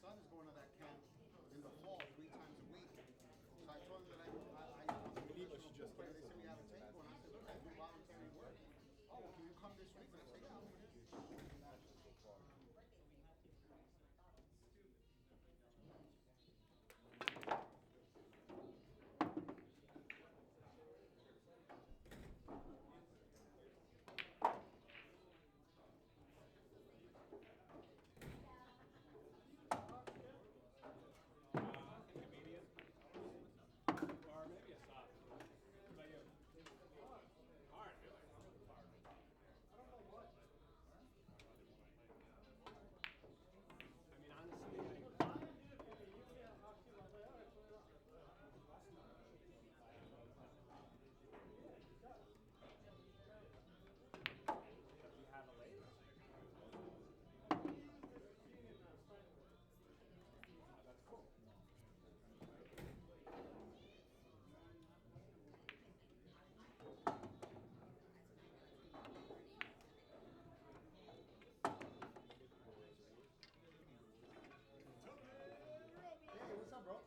son is going to that camp in the fall 3 times a week. So I told him that I'm a professional pool player. They said we have a table, and I said, look, I do voluntary work. Oh, well, can you come this week? And I said, yeah, I'll come in. Hey, what's up, bro?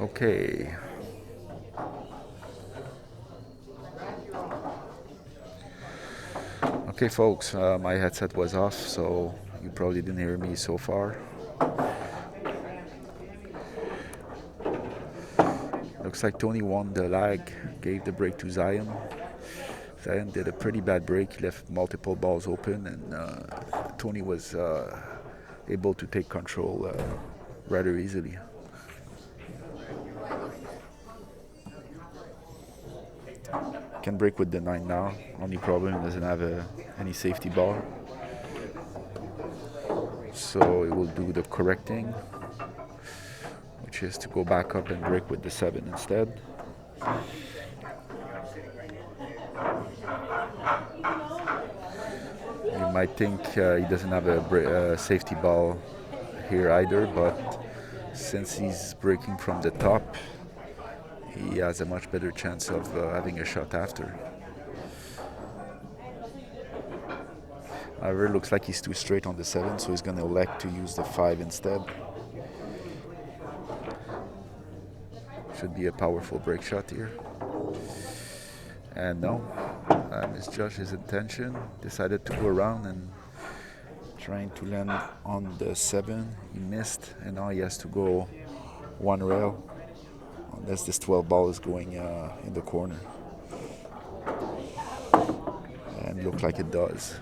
Okay. Okay, folks, my headset was off, so you probably didn't hear me so far. Looks like Tony won the lag, gave the break to Zion. Zion did a pretty bad break, he left multiple balls open, and Tony was able to take control rather easily. Can break with the 9 now. Only problem, he doesn't have any safety ball. So it will do the correct thing, which is to go back up and break with the 7 instead. You might think he doesn't have a safety ball here either, but since he's breaking from the top, he has a much better chance of having a shot after. However, it looks like he's too straight on the 7, so he's going to elect to use the 5 instead. Should be a powerful break shot here. And no, I misjudged his intention. Decided to go around and trying to land on the 7. He missed, and now he has to go one rail. Unless this 12 ball is going in the corner. And look like it does.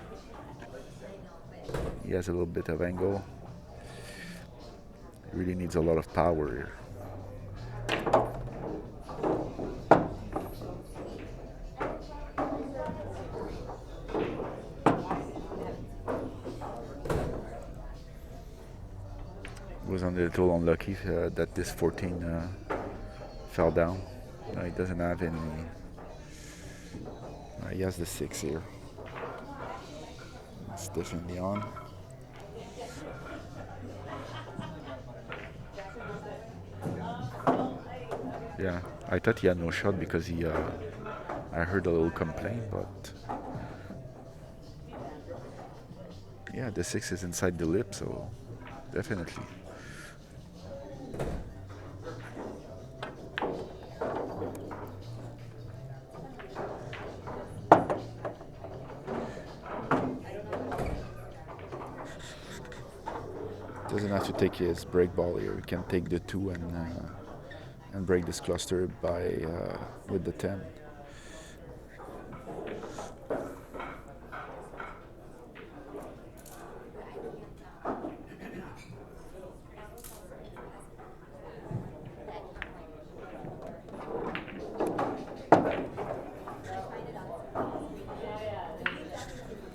He has a little bit of angle. He really needs a lot of power here. Was a little unlucky that this 14 fell down. He doesn't have any. He has the 6 here. It's definitely on. Yeah, I thought he had no shot because I heard a little complaint, but yeah, the 6 is inside the lip, so definitely. Doesn't have to take his break ball here. He can take the 2 and break this cluster by with the 10.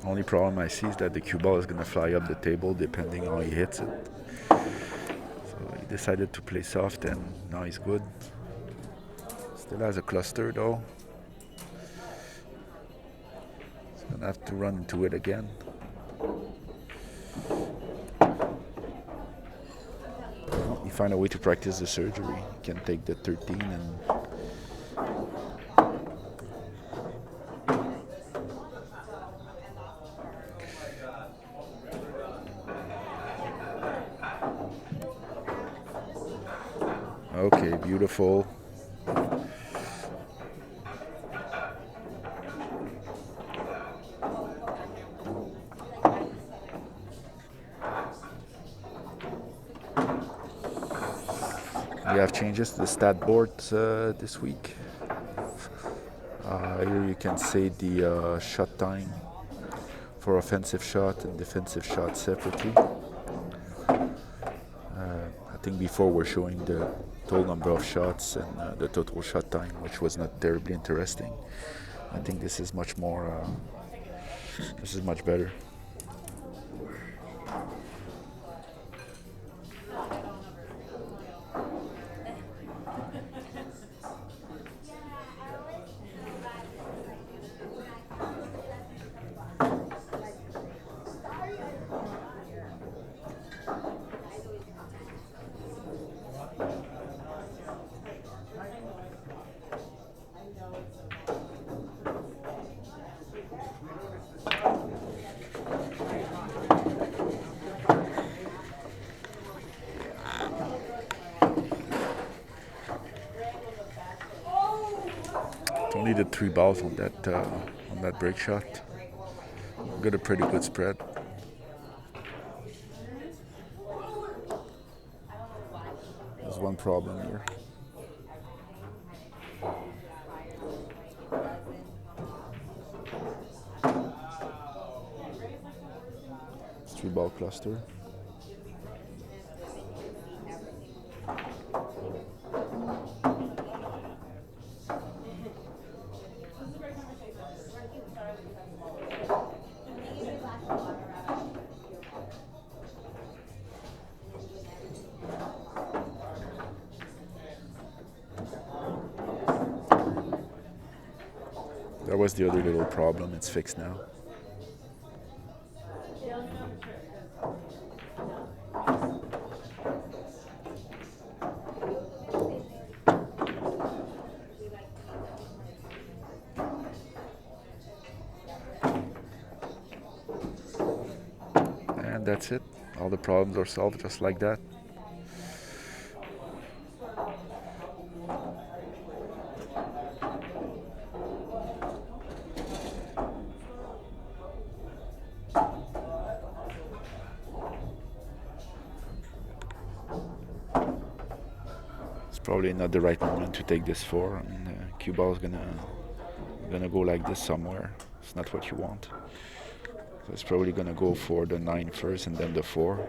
Only problem I see is that the cue ball is going to fly up the table depending on how he hits it. So he decided to play soft, and now he's good. Still has a cluster though. He's going to have to run into it again. Well, he found a way to practice the surgery. He can take the 13 and okay, beautiful. We have changes to the stat board this week. Here you can say the shot time for offensive shot and defensive shot separately. I think before we're showing the total number of shots and the total shot time, which was not terribly interesting. I think this is much more, this is much better. Only did 3 balls on that break shot. Got a pretty good spread. There's one problem here. ball cluster. That was the other little problem. It's fixed now. And that's it. All the problems are solved just like that. It's probably not the right moment to take this 4. I mean, cue ball is gonna go like this somewhere. It's not what you want. So it's probably gonna go for the 9 first and then the 4.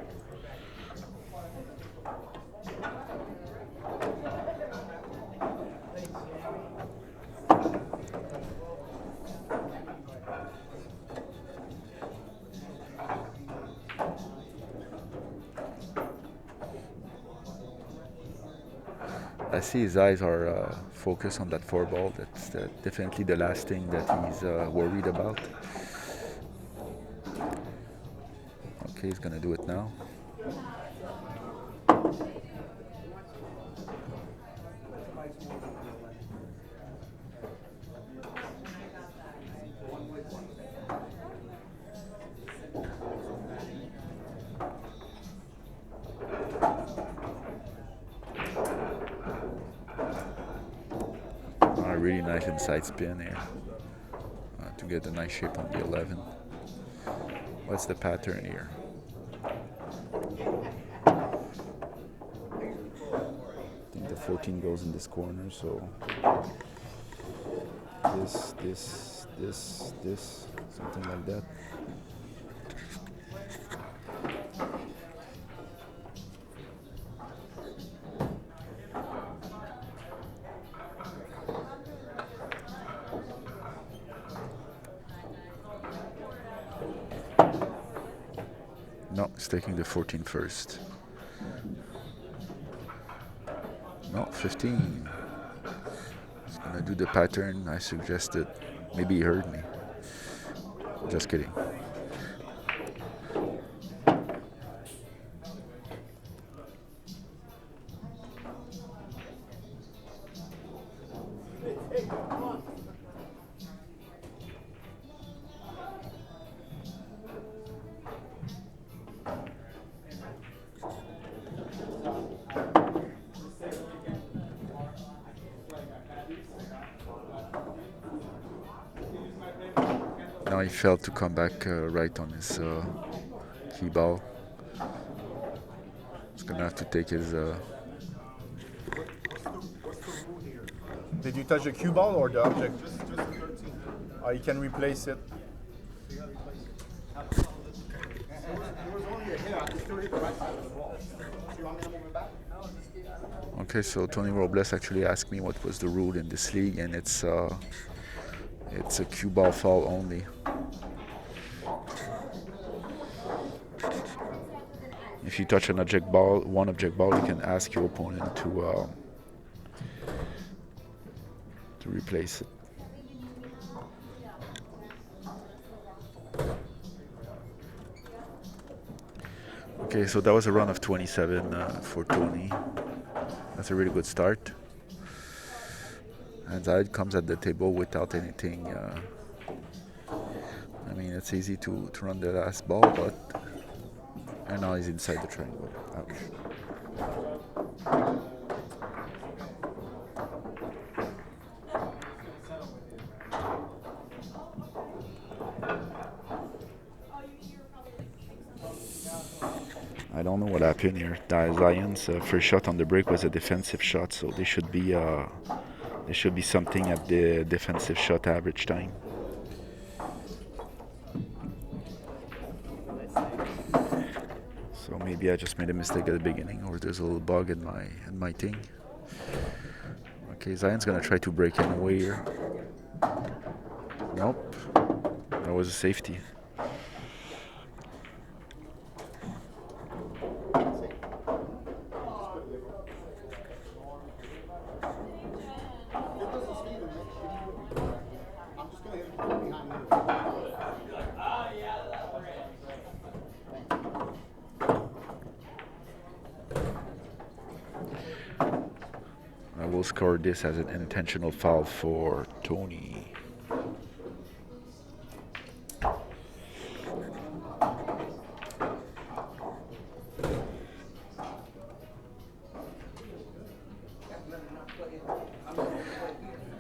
I see his eyes are focused on that 4 ball. That's definitely the last thing that he's worried about. Okay, he's gonna do it now. Really nice inside spin here to get a nice shape on the 11. What's the pattern here? I think the 14 goes in this corner, so this, something like that. No, it's taking the 14 first. No, 15. He's gonna do the pattern I suggested. Maybe he heard me. Just kidding. Now he failed to come back right on his key ball. He's gonna have to take his. Did you touch the cue ball or the object? Just the 13. You can replace it. It was only a hit. I could still hit the right side of the ball. Do you want me to move it back? Okay, so Tony Robles actually asked me what was the rule in this league, and it's a cue ball foul only. If you touch an object ball, one object ball, you can ask your opponent to replace it. Okay, so that was a run of 27 for Tony. That's a really good start. And Zayed comes at the table without anything. I mean, it's easy to run the last ball, but and now he's inside the triangle. Ouch. I don't know what happened here. Zion's first shot on the break was a defensive shot, so there should be something at the defensive shot average time. Maybe I just made a mistake at the beginning, or there's a little bug in my thing. Okay, Zion's gonna try to break in away here. Nope. That was a safety. I will score this as an intentional foul for Tony.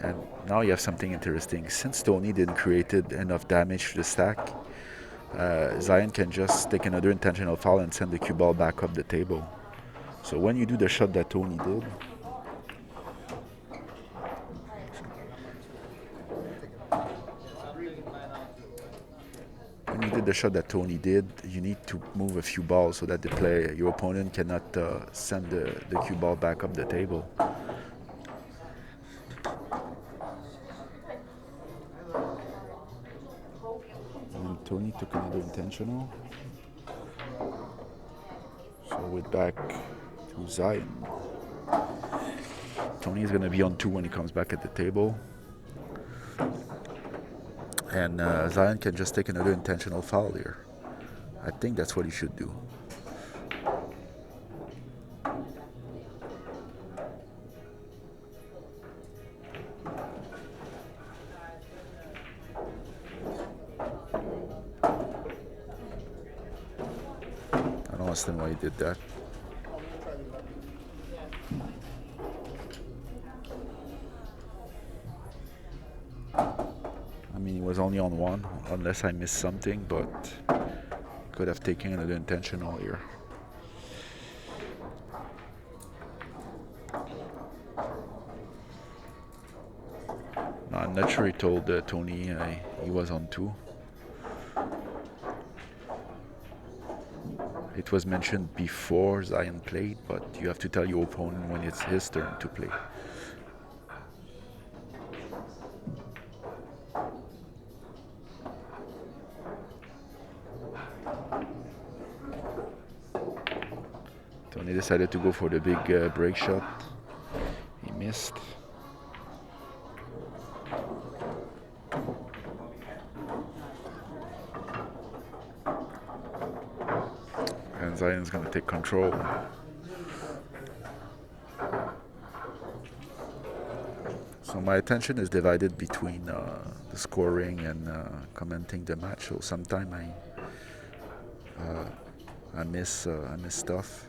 And now you have something interesting. Since Tony didn't create enough damage to the stack, Zion can just take another intentional foul and send the cue ball back up the table. So when you do the shot that Tony did, you need to move a few balls so that your opponent cannot send the cue ball back up the table. And Tony took another intentional. So we're back to Zion. Tony is going to be on 2 when he comes back at the table. And Zion can just take another intentional foul here. I think that's what he should do. I don't understand why he did that. I mean, he was only on 1, unless I missed something, but could have taken another intentional here. No, I'm not sure he told Tony he was on 2. It was mentioned before Zion played, but you have to tell your opponent when it's his turn to play. Tony decided to go for the big break shot. He missed. And Zion's going to take control. So my attention is divided between the scoring and commenting the match. So sometimes I miss stuff.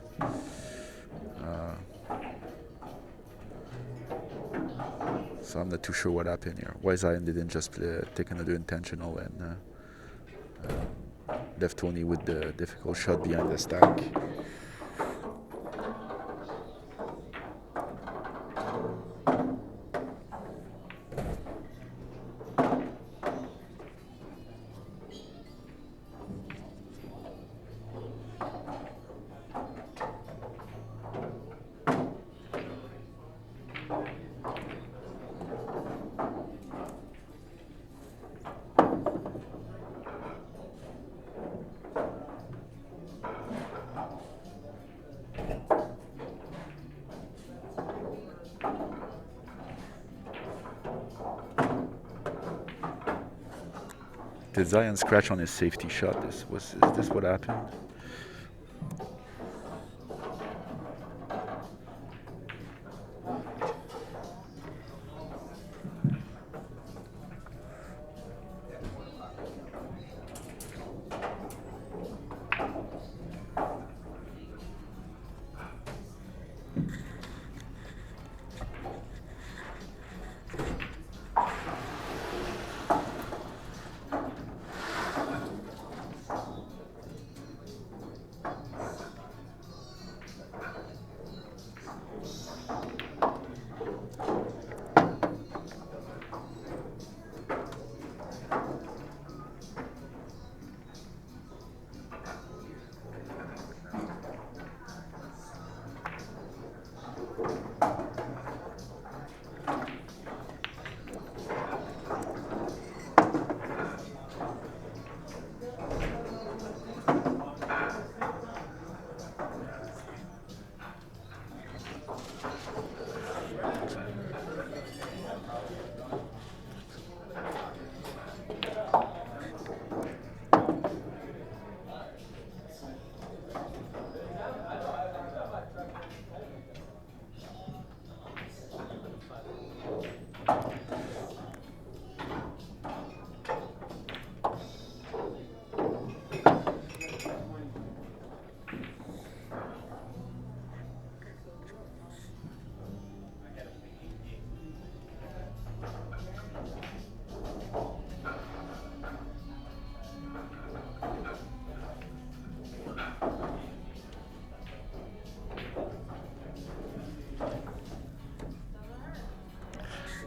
So I'm not too sure what happened here. Why Zion didn't just take another intentional and left Tony with the difficult shot behind the stack. Did Zion scratch on his safety shot? Is this what happened?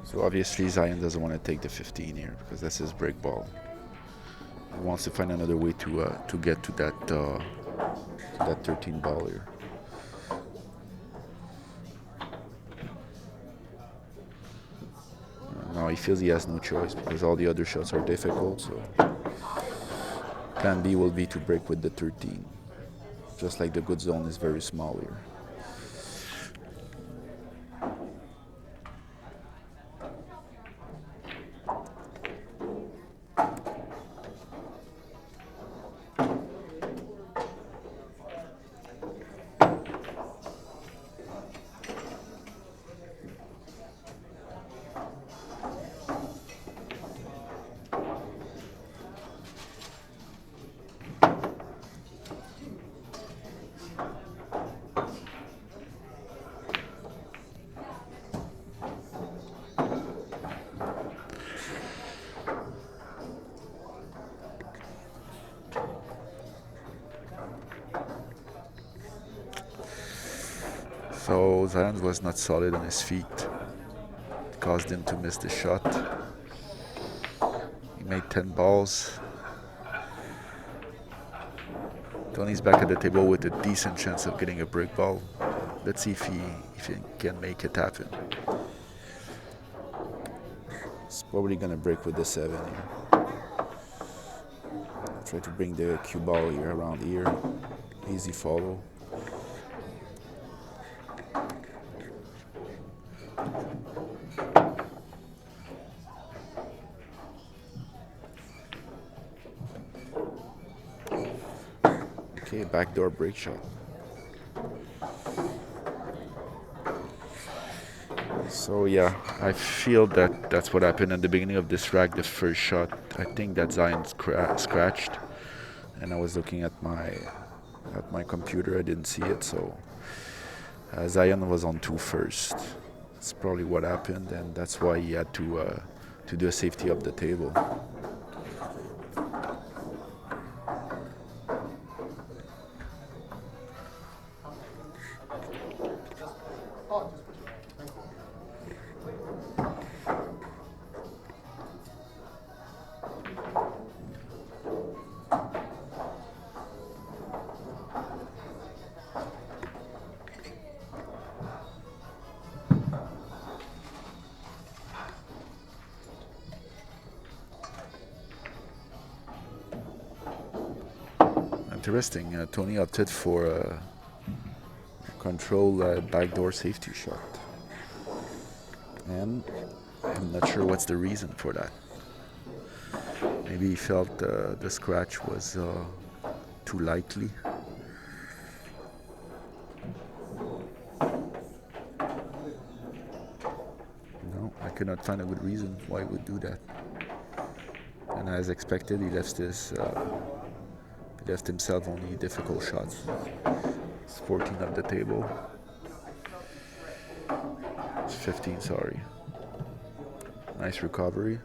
So obviously Zion doesn't want to take the 15 here because that's his break ball. He wants to find another way to get to that 13 ball here. Now he feels he has no choice because all the other shots are difficult. So plan B will be to break with the 13. Just like the good zone is very small here. So Zion was not solid on his feet. It caused him to miss the shot. He made 10 balls. Tony's back at the table with a decent chance of getting a break ball. Let's see if he can make it happen. He's probably gonna break with the 7 here. Try to bring the cue ball here around here. Easy follow. Okay, backdoor break shot. So yeah, I feel that that's what happened at the beginning of this rack, the first shot. I think that Zion scratched, and I was looking at my computer. I didn't see it, so Zion was on 2 first. That's probably what happened, and that's why he had to do a safety of the table. Interesting. Tony opted for a control backdoor safety shot, and I'm not sure what's the reason for that. Maybe he felt the scratch was too likely. No, I could not find a good reason why he would do that. And as expected, he left himself only difficult shots. It's 14 of the table. It's 15, sorry. Nice recovery.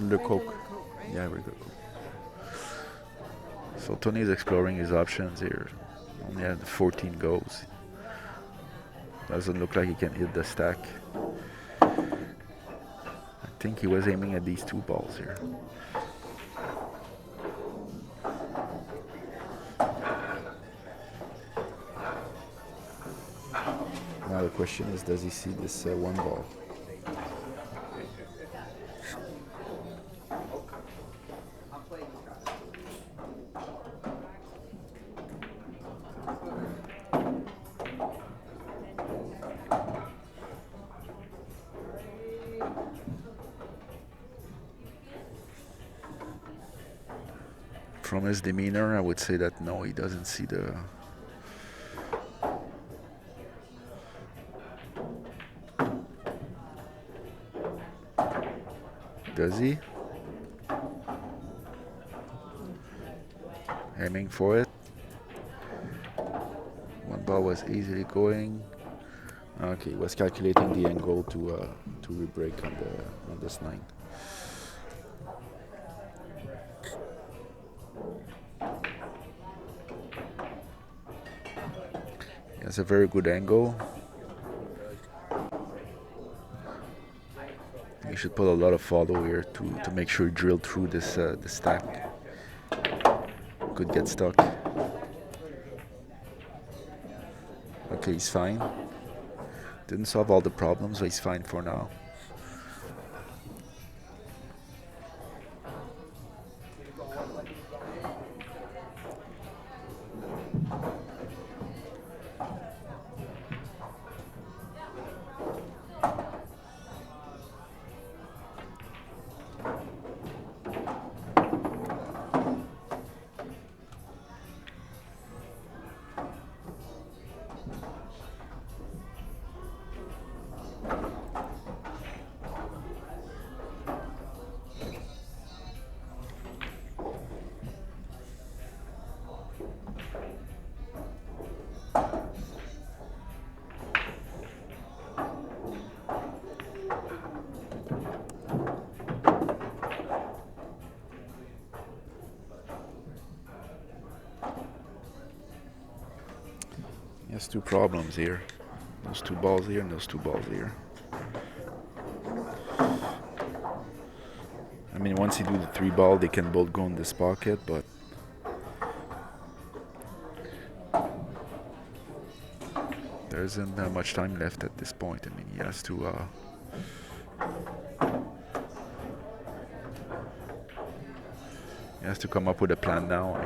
The Coke. Yeah, we're good. So Tony is exploring his options here. Yeah, the 14 goes. Doesn't look like he can hit the stack. I think he was aiming at these 2 balls here. Now the question is, does he see this 1 ball? From his demeanor, I would say that no, he doesn't see the... Does he? Aiming for it. 1 ball was easily going. Okay, he was calculating the angle to re-break on this 9. He has a very good angle. You should put a lot of follow here to make sure you drill through this the stack. Could get stuck. Okay, he's fine. Didn't solve all the problems, but he's fine for now. He has 2 problems here. Those 2 balls here and those 2 balls here. I mean, once you do the 3 ball, they can both go in this pocket, but there isn't that much time left at this point. I mean, he has to come up with a plan now.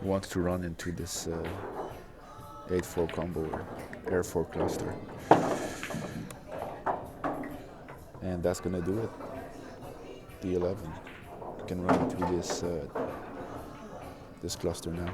He wants to run into this 8-4 combo or air 4 cluster, and that's gonna do it. The 11 can run through this cluster now.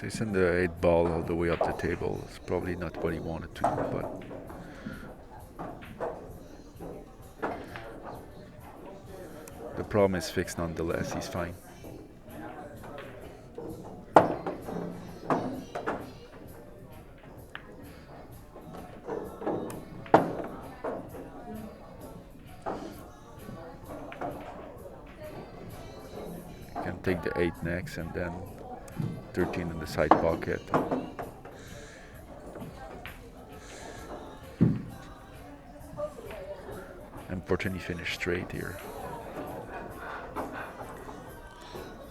Chasing the 8 ball all the way up the table is probably not what he wanted to, but the problem is fixed nonetheless. He's fine. Can take the 8 next and then 13 in the side pocket. Important he finished straight here.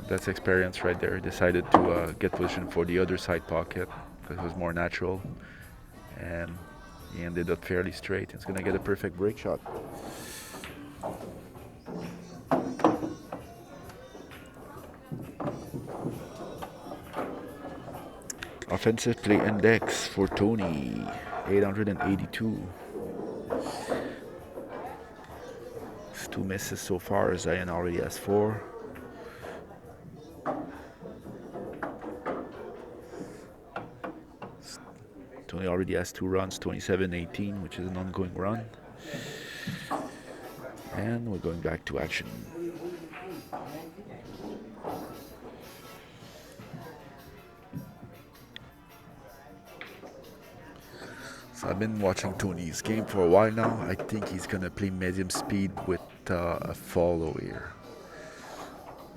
That's experience right there. He decided to get position for the other side pocket because it was more natural, and he ended up fairly straight. He's gonna get a perfect break shot. Offensive play index for Tony, 882. It's 2 misses so far. Zion already has 4. Tony already has 2 runs, 27-18, which is an ongoing run. And we're going back to action. So I've been watching Tony's game for a while now. I think he's gonna play medium speed with a follow here.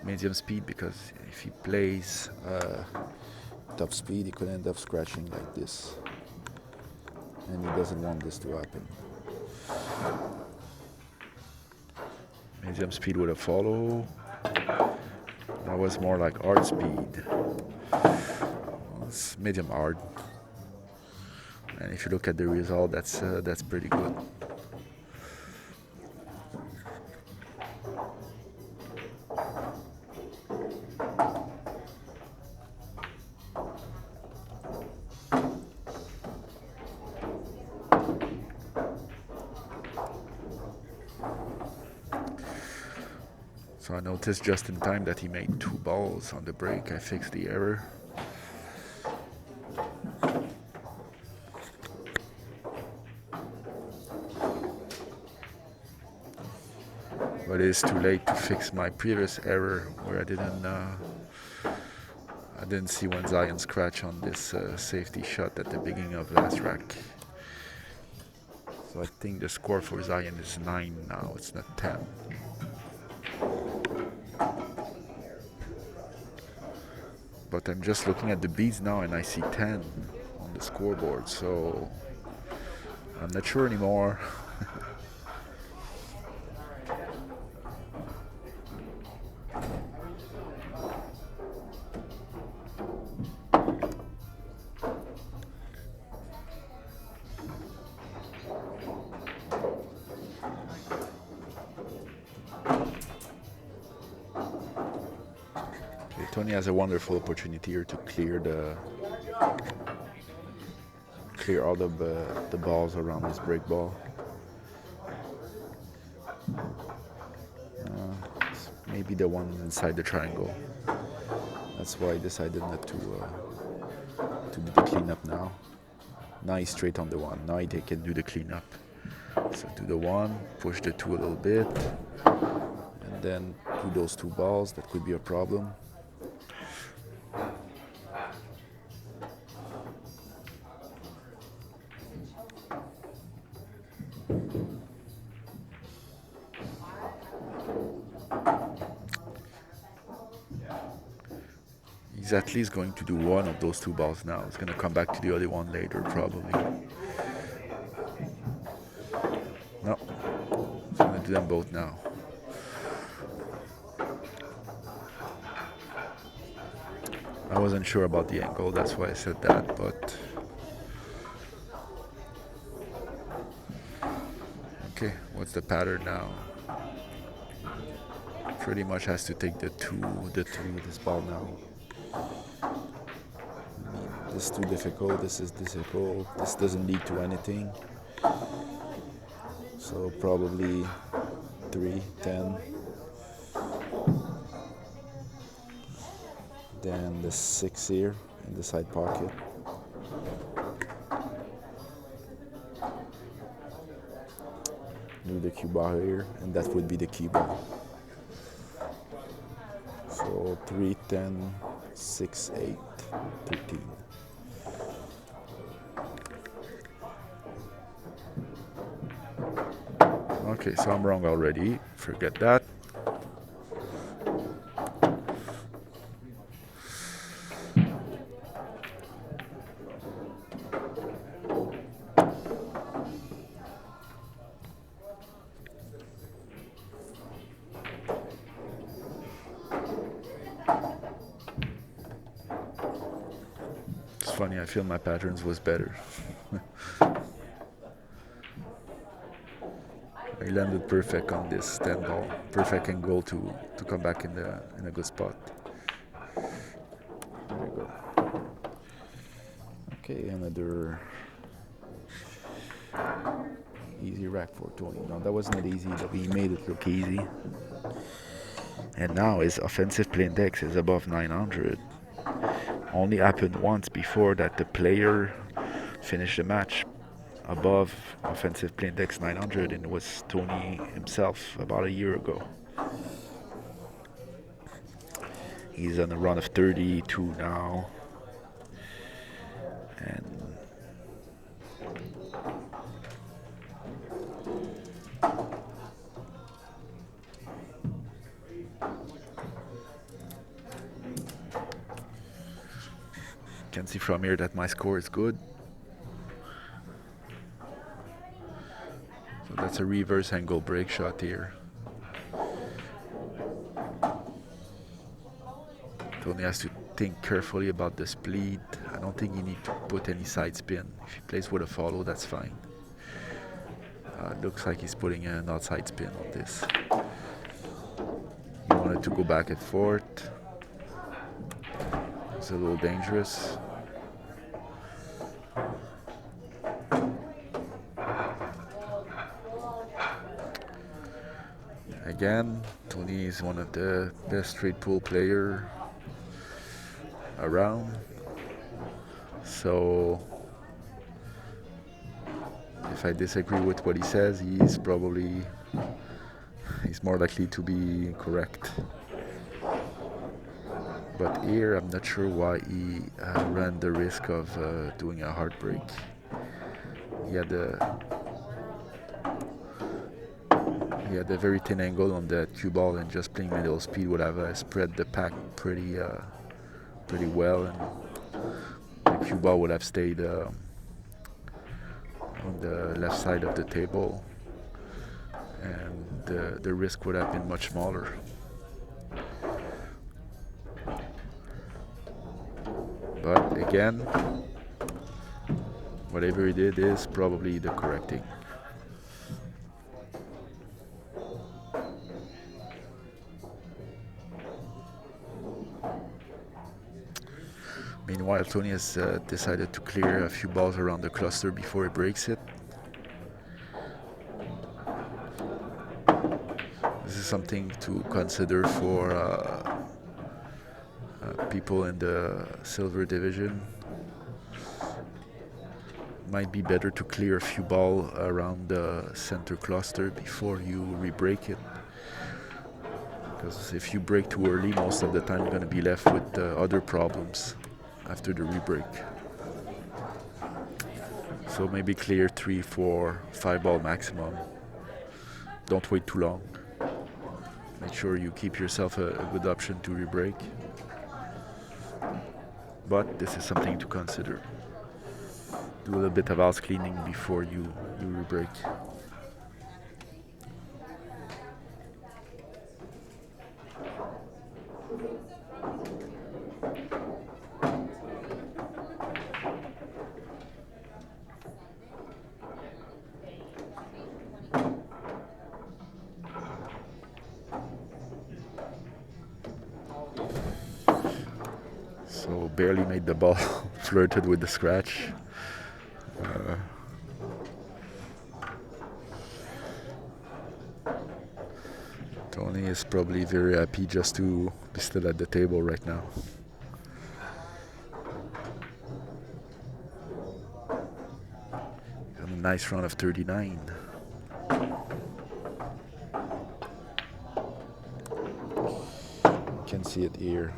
Medium speed, because if he plays top speed, he could end up scratching like this. And he doesn't want this to happen. Medium speed with a follow. That was more like hard speed. It's medium hard. And if you look at the result, that's pretty good. So I noticed just in time that he made 2 balls on the break. I fixed the error. But it is too late to fix my previous error where I didn't see when Zion scratched on this safety shot at the beginning of last rack. So I think the score for Zion is 9 now, it's not 10. But I'm just looking at the beads now and I see 10 on the scoreboard, so I'm not sure anymore. Tony has a wonderful opportunity here to clear all the balls around this break ball. It's maybe the one inside the triangle. That's why I decided not to do the cleanup now. Now he's straight on the 1. Now he can do the cleanup. So do the 1, push the 2 a little bit, and then do those 2 balls. That could be a problem. He's at least going to do 1 of those 2 balls now. He's going to come back to the other one later, probably. No, he's going to do them both now. I wasn't sure about the angle, that's why I said that, but okay, what's the pattern now? Pretty much has to take the 2 this ball now. This is too difficult, this is difficult, this doesn't lead to anything. So probably 3, 10. Then the 6 here in the side pocket. Do the cue bar here, and that would be the key ball. So 3, 10, 6, 8, 13. Okay, so I'm wrong already. Forget that. It's funny, I feel my patterns was better. I landed perfect on this 10 ball. Perfect angle to come back in a good spot. There we go. Okay, another easy rack for Tony. No, that was not easy, but he made it look easy. And now his offensive play index is above 900. Only happened once before that the player finished the match above offensive play index 900, and it was Tony himself about a year ago. He's on a run of 32 now, and can see from here that my score is good. So that's a reverse angle break shot here. Tony has to think carefully about the split. I don't think he needs to put any side spin. If he plays with a follow, that's fine. Looks like he's putting an outside spin on this. He wanted to go back and forth. It's a little dangerous. Again, Tony is one of the best straight pool player around. So if I disagree with what he says, he's more likely to be correct. But here, I'm not sure why he ran the risk of doing a hard break. He had a very thin angle on the cue ball, and just playing middle speed would have spread the pack pretty well, and the cue ball would have stayed on the left side of the table, and the risk would have been much smaller. But again, whatever he did is probably the correct thing. Meanwhile, Tony has decided to clear a few balls around the cluster before he breaks it. This is something to consider for people in the silver division. Might be better to clear a few balls around the center cluster before you re-break it. Because if you break too early, most of the time you're going to be left with other problems after the re-break. So maybe clear 3, 4, 5 ball maximum. Don't wait too long. Make sure you keep yourself a good option to re-break. But this is something to consider. Do a little bit of house cleaning before you re-break. So barely made the ball, flirted with the scratch. Tony is probably very happy just to be still at the table right now. And a nice run of 39. You can see it here.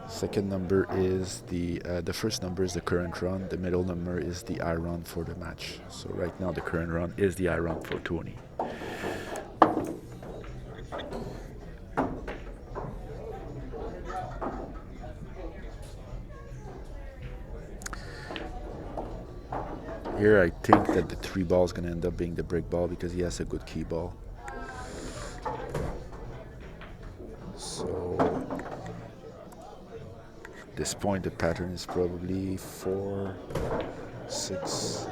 Second number is the first number is the current run. The middle number is the high run for the match. So right now the current run is the high run for Tony. Here I think that the 3 ball is going to end up being the break ball because he has a good key ball. So at this point the pattern is probably 4, 6,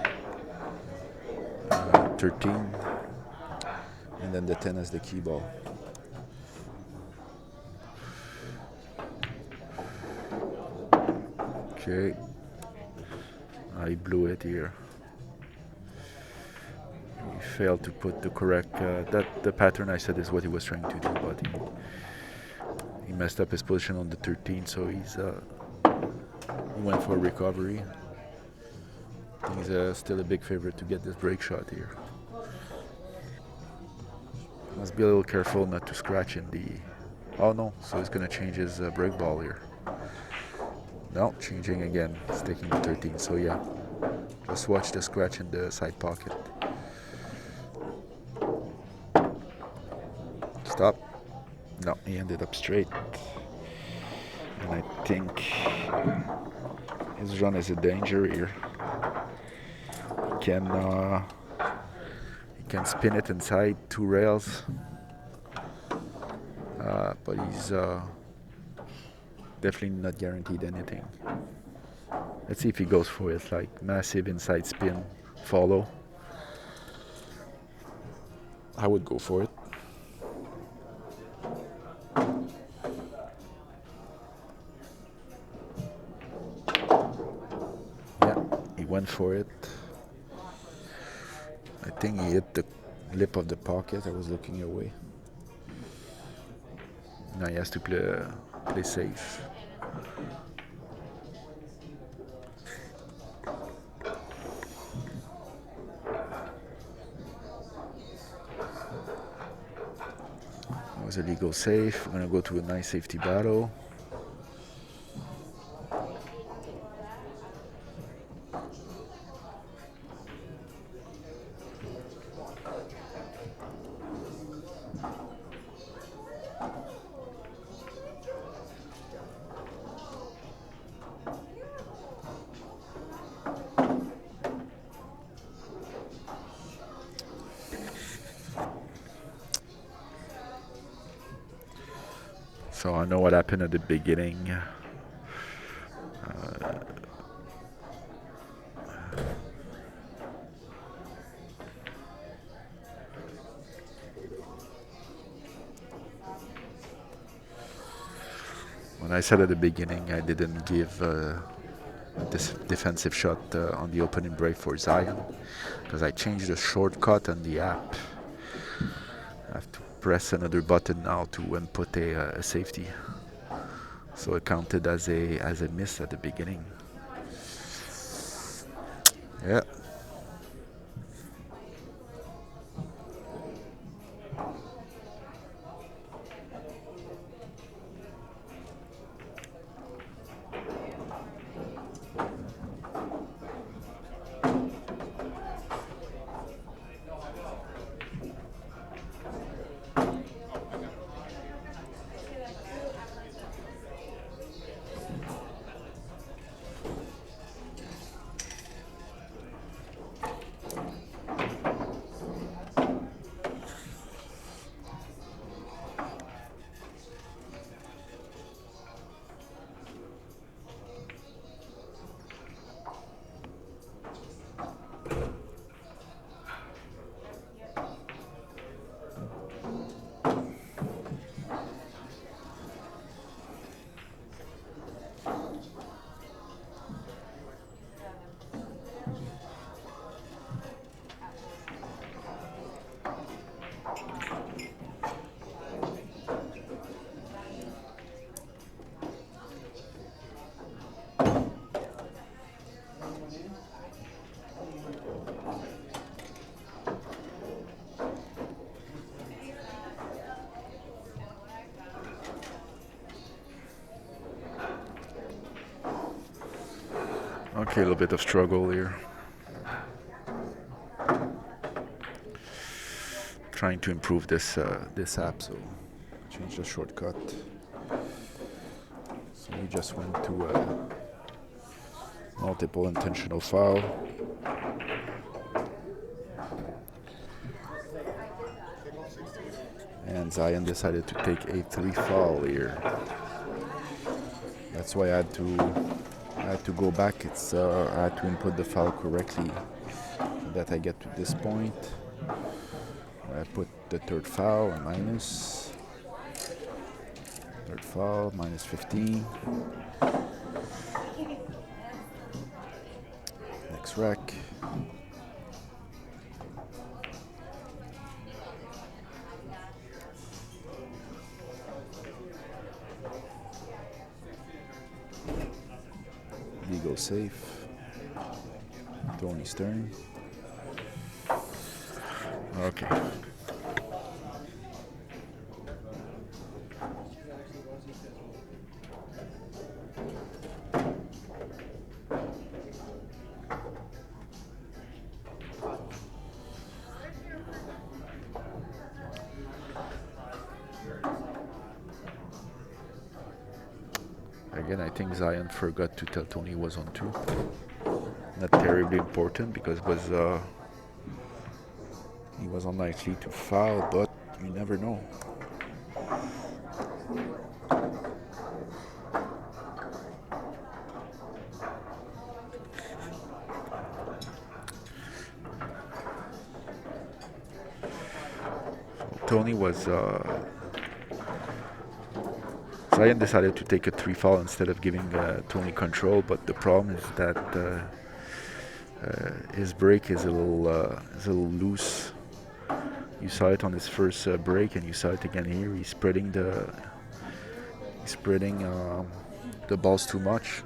13, and then the 10 as the key ball. Okay, I blew it here. He failed to put the correct, the pattern I said is what he was trying to do, but he messed up his position on the 13, so he went for recovery. He's still a big favorite to get this break shot here. Must be a little careful not to scratch in the... Oh no, so he's going to change his break ball here. No, changing again. It's taking the 13, so yeah. Just watch the scratch in the side pocket. Stop. No, he ended up straight. And I think his run is a danger here. He can spin it inside 2 rails. But he's definitely not guaranteed anything. Let's see if he goes for it, like massive inside spin, follow. I would go for it. Yeah, he went for it. I think he hit the lip of the pocket. I was looking away. Now he has to play safe. That was a legal safe. We're going to go to a nice safety battle. So I know what happened at the beginning. When I said at the beginning I didn't give this defensive shot on the opening break for Zion, because I changed the shortcut on the app. I have to press another button now to input a safety. So it counted as a miss at the beginning. Yeah. Okay, a little bit of struggle here. Trying to improve this app, so change the shortcut. So we just went to multiple intentional foul. And Zion decided to take a 3 foul here. That's why I had to go back. I had to input the foul correctly so that I get to this point. I put the third foul, a minus. Third foul, minus 15. Next rack. Legal safe. Tony's turn. Okay. Again, I think Zion forgot to tell Tony he was on 2. Not terribly important because he was unlikely to foul, but you never know. Tony was Zion decided to take a 3 foul instead of giving Tony control, but the problem is that his break is a little loose. You saw it on his first break, and you saw it again here. He's spreading the balls too much.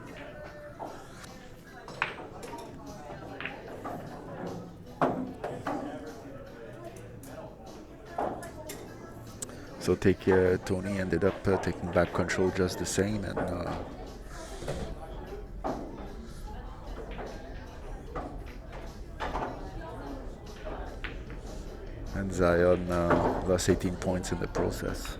So Tony ended up taking back control just the same, and Zion lost 18 points in the process.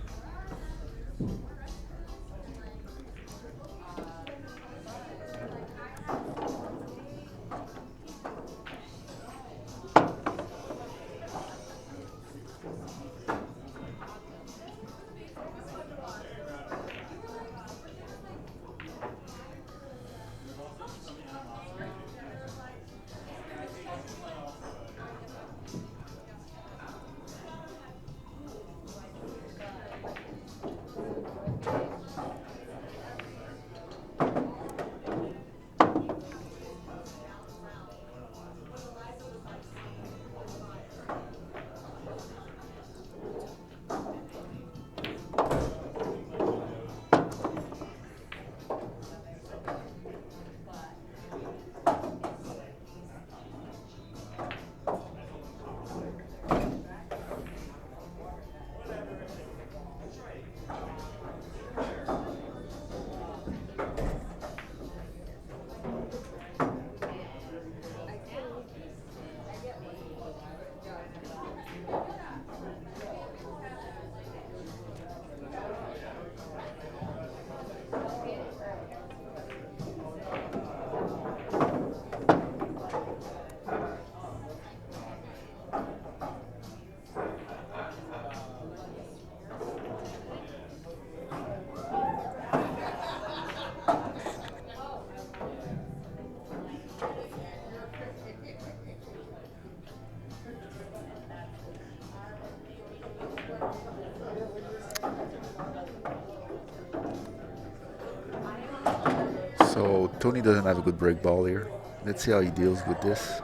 So Tony doesn't have a good break ball here. Let's see how he deals with this.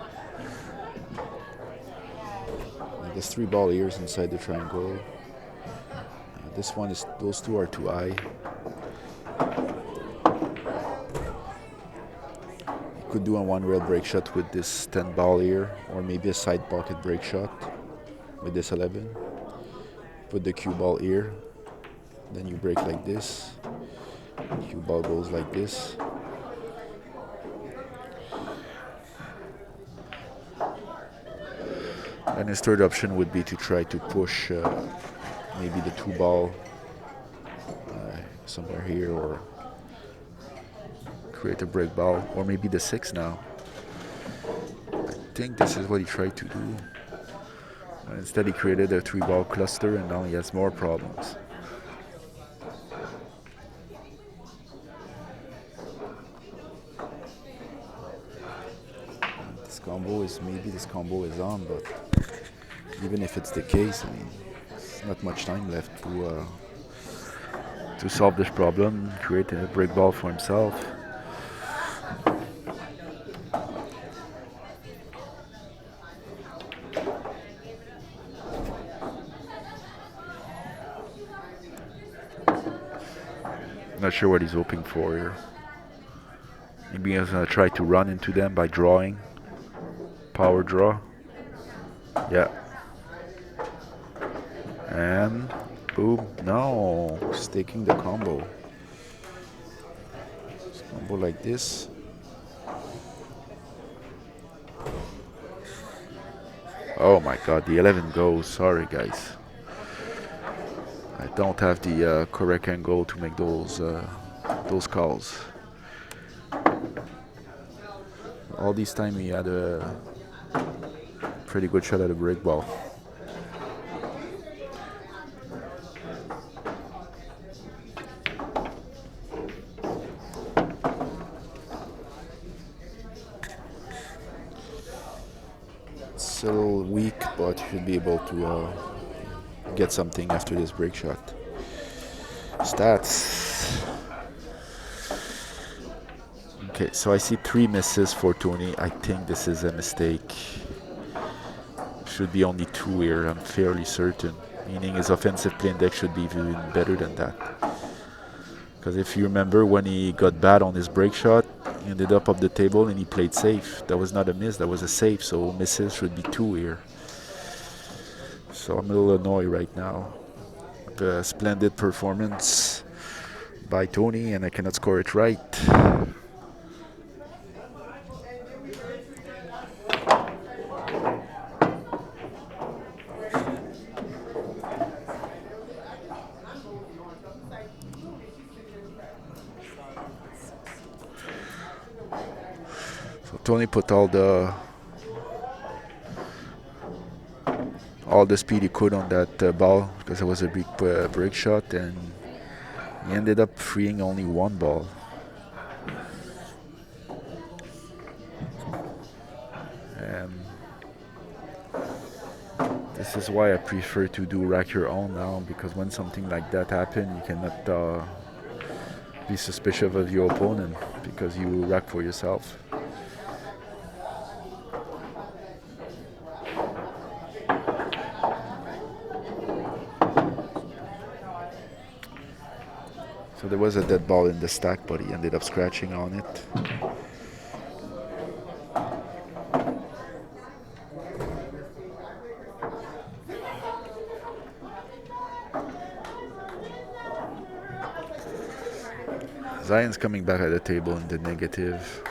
There's 3 ball ears inside the triangle. This one is, those 2 are too high. He could do a 1 rail break shot with this 10 ball here, or maybe a side pocket break shot with this 11. Put the cue ball here, then you break like this. Cue ball goes like this. And his third option would be to try to push maybe the 2 ball somewhere here, or create a break ball, or maybe the 6 now. I think this is what he tried to do. Instead he created a 3 ball cluster, and now he has more problems. This combo is on, but even if it's the case, I mean, there's not much time left to solve this problem, create a break ball for himself. Not sure what he's hoping for here. Maybe he's going to try to run into them by drawing. Power draw. Yeah. And boom. No. Staking the combo. Combo like this. Oh my god, the 11 goes. Sorry, guys. I don't have the correct angle to make those calls. All this time he had a pretty good shot at a break ball. It's a little weak, but should be able to get something after this break shot. Stats. Okay, so I see 3 misses for Tony. I think this is a mistake. Should be only 2 here, I'm fairly certain. Meaning his offensive play index should be even better than that. Because if you remember when he got bad on his break shot, he ended up the table and he played safe. That was not a miss, that was a save. So misses should be 2 here. So I'm a little annoyed right now. A splendid performance by Tony and I cannot score it right. So Tony put all the speed he could on that ball because it was a big break shot and he ended up freeing only 1 ball. And this is why I prefer to do rack your own now, because when something like that happens, you cannot be suspicious of your opponent because you rack for yourself. So there was a dead ball in the stack, but he ended up scratching on it. Zion's coming back at the table in the negative.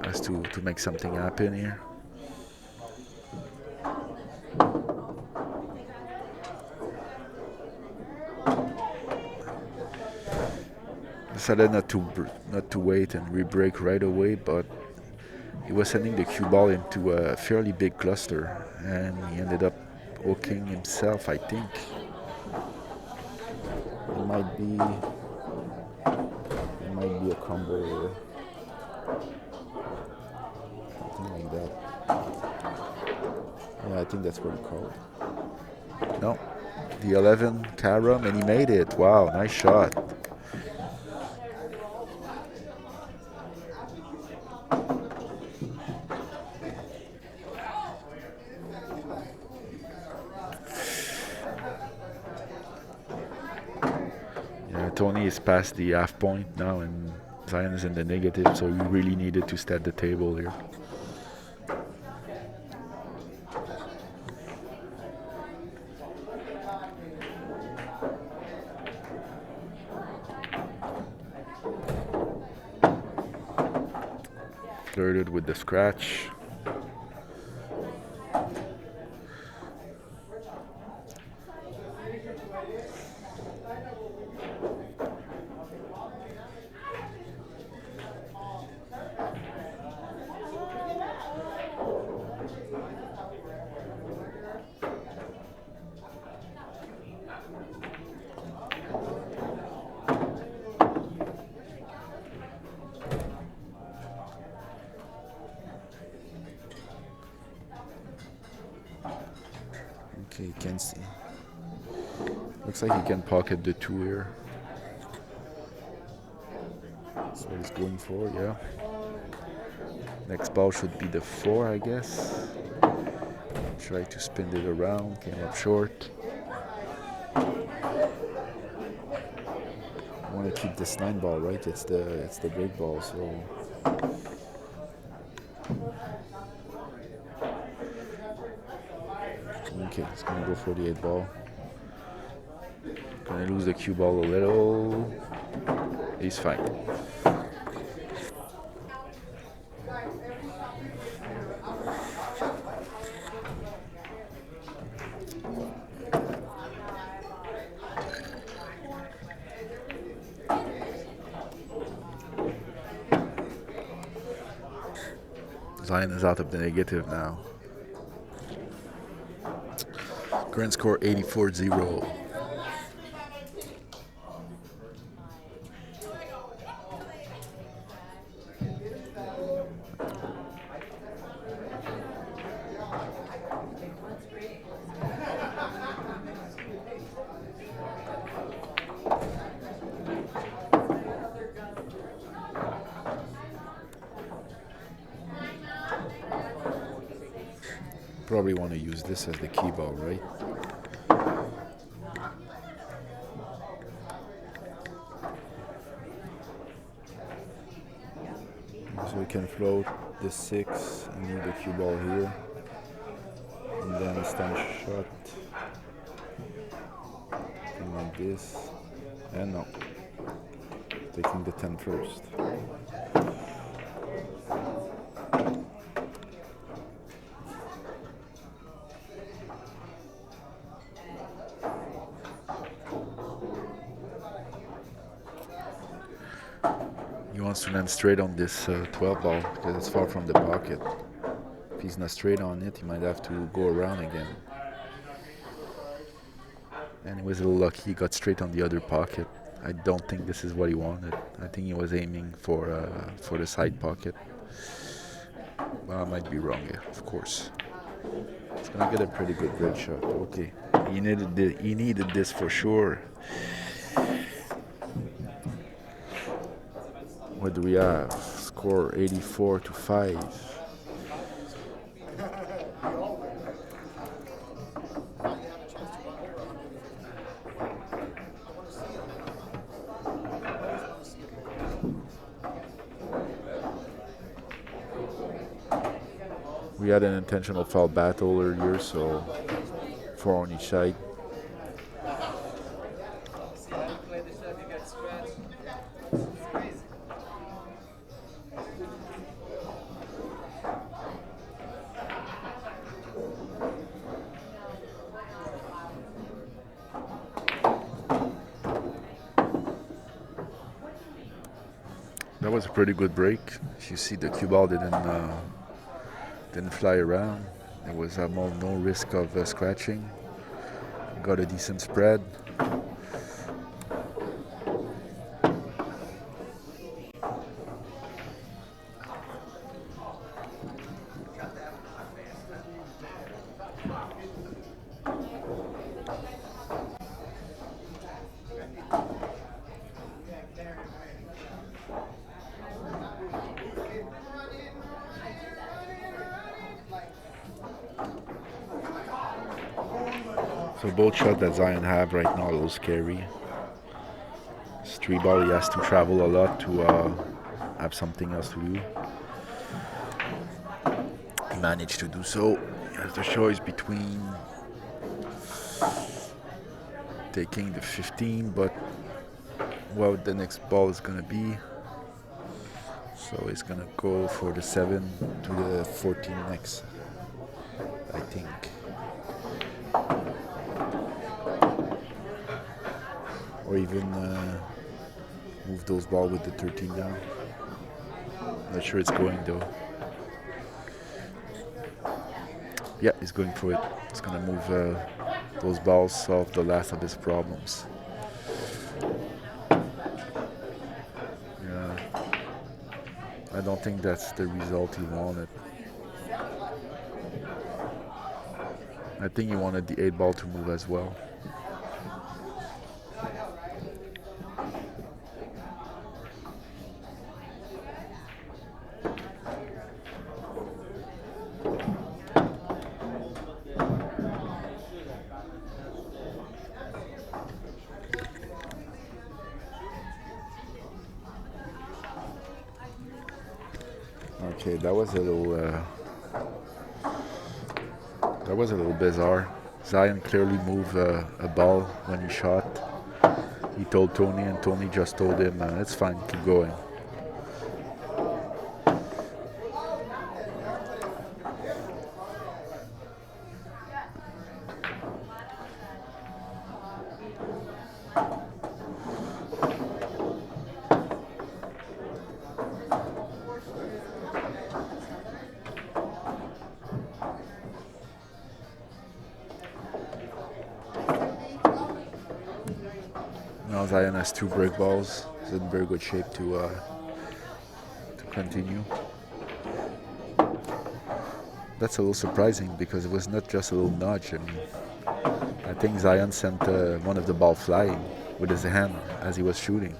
Has to make something happen here. Decided not to wait and re-break right away, but he was sending the cue ball into a fairly big cluster, and he ended up hooking himself, I think. It might be a combo, something like that. Yeah, I think that's what he called. No, the 11 carom, and he made it. Wow, nice shot. Tony is past the half point now and Zion is in the negative, so he really needed to stat the table here. Flirted with the scratch. Okay, you can see. Looks like he can pocket the 2 here. That's what he's going for, yeah. Next ball should be the 4, I guess. Try to spin it around, came up short. I want to keep this 9 ball, right? It's the break ball, so. Okay, he's gonna go for the 8 ball. Gonna lose the cue ball a little. He's fine. Zion is out of the negative now. Current score 84-0. Probably want to use this as the key ball, right? So we can float the 6 and leave the cue ball here. And then a stand shot. Something like this. And no. Taking the 10 first. He wants to land straight on this 12 ball because it's far from the pocket. If he's not straight on it, he might have to go around again. And he was a little lucky, he got straight on the other pocket. I don't think this is what he wanted. I think he was aiming for the side pocket. Well, I might be wrong, yeah, of course. He's gonna get a pretty good break shot. Okay, he needed this for sure. What do we have? Score 84-5. We had an intentional foul battle earlier, so 4 on each side. That was a pretty good break. As you see, the cue ball didn't fly around. There was almost no risk of scratching. Got a decent spread. So both shots that Zion have right now are a little scary. It's 3 ball, he has to travel a lot to have something else to do. He managed to do so. He has the choice between taking the 15, but what the next ball is gonna be. So he's gonna go for the 7 to the 14 next, I think. Or even move those balls with the 13 down. Not sure it's going though. Yeah, he's going for it. He's gonna move those balls, solve the last of his problems. Yeah, I don't think that's the result he wanted. I think he wanted the 8 ball to move as well. Okay, that was a little bizarre. Zion clearly moved a ball when he shot. He told Tony, and Tony just told him, it's fine, keep going. Now Zion has 2 break balls. He's in very good shape to continue. That's a little surprising because it was not just a little nudge. I mean, I think Zion sent one of the ball flying with his hand as he was shooting.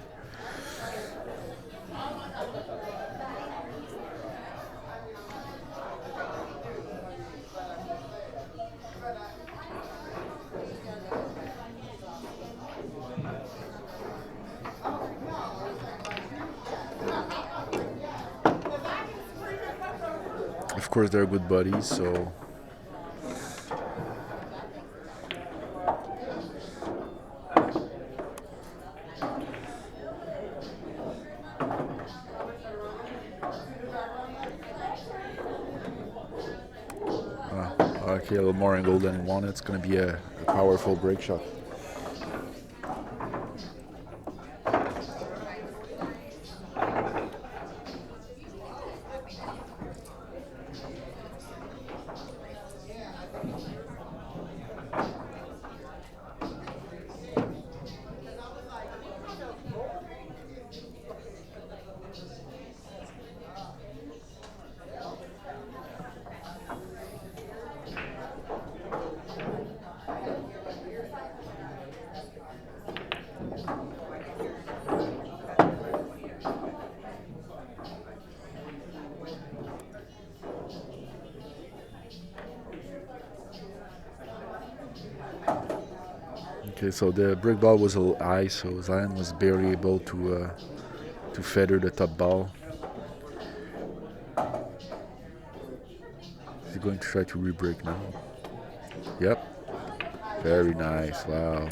Of course, they're good buddies, so okay, a little more angle than he wanted. It's going to be a powerful break shot. Okay, so the brick ball was a little high, so Zion was barely able to feather the top ball. He's going to try to re-break now. Yep, very nice. Wow,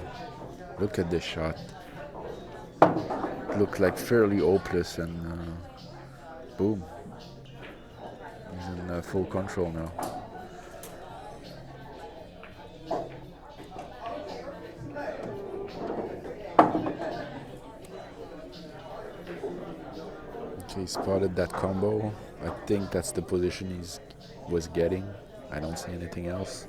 look at this shot. It looked like fairly hopeless, and boom, he's in full control now. He spotted that combo. I think that's the position he was getting. I don't see anything else.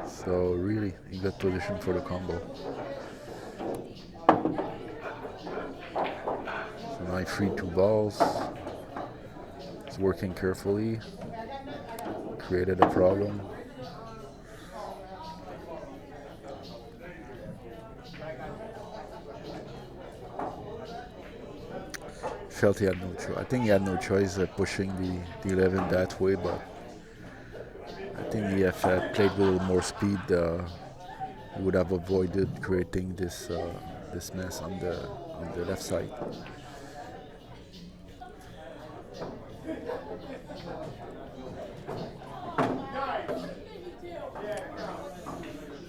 So really, he got position for the combo. So now he freed 2 balls. He's working carefully. Created a problem. Felt he had no choice. I think he had no choice pushing the 11 that way, but I think if he had played with a little more speed, he would have avoided creating this mess on the left side.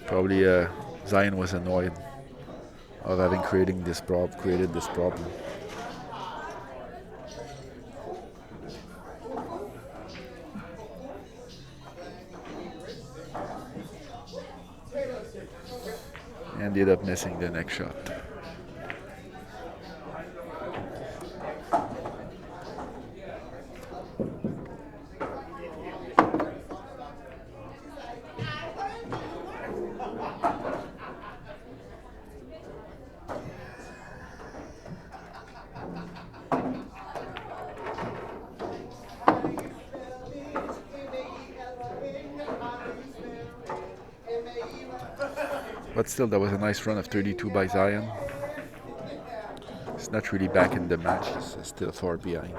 Probably Zion was annoyed of having created this problem. Ended up missing the next shot. But still, that was a nice run of 32 by Zion. He's not really back in the match, he's still far behind.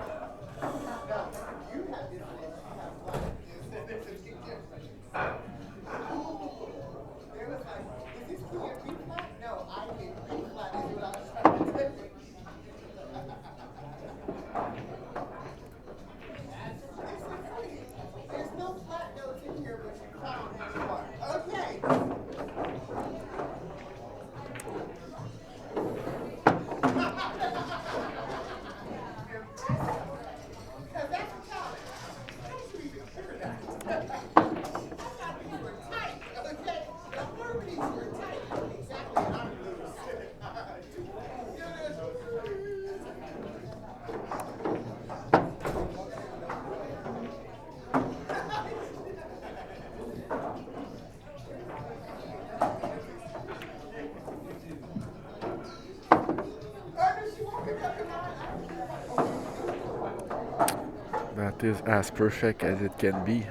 It is as perfect as it can be.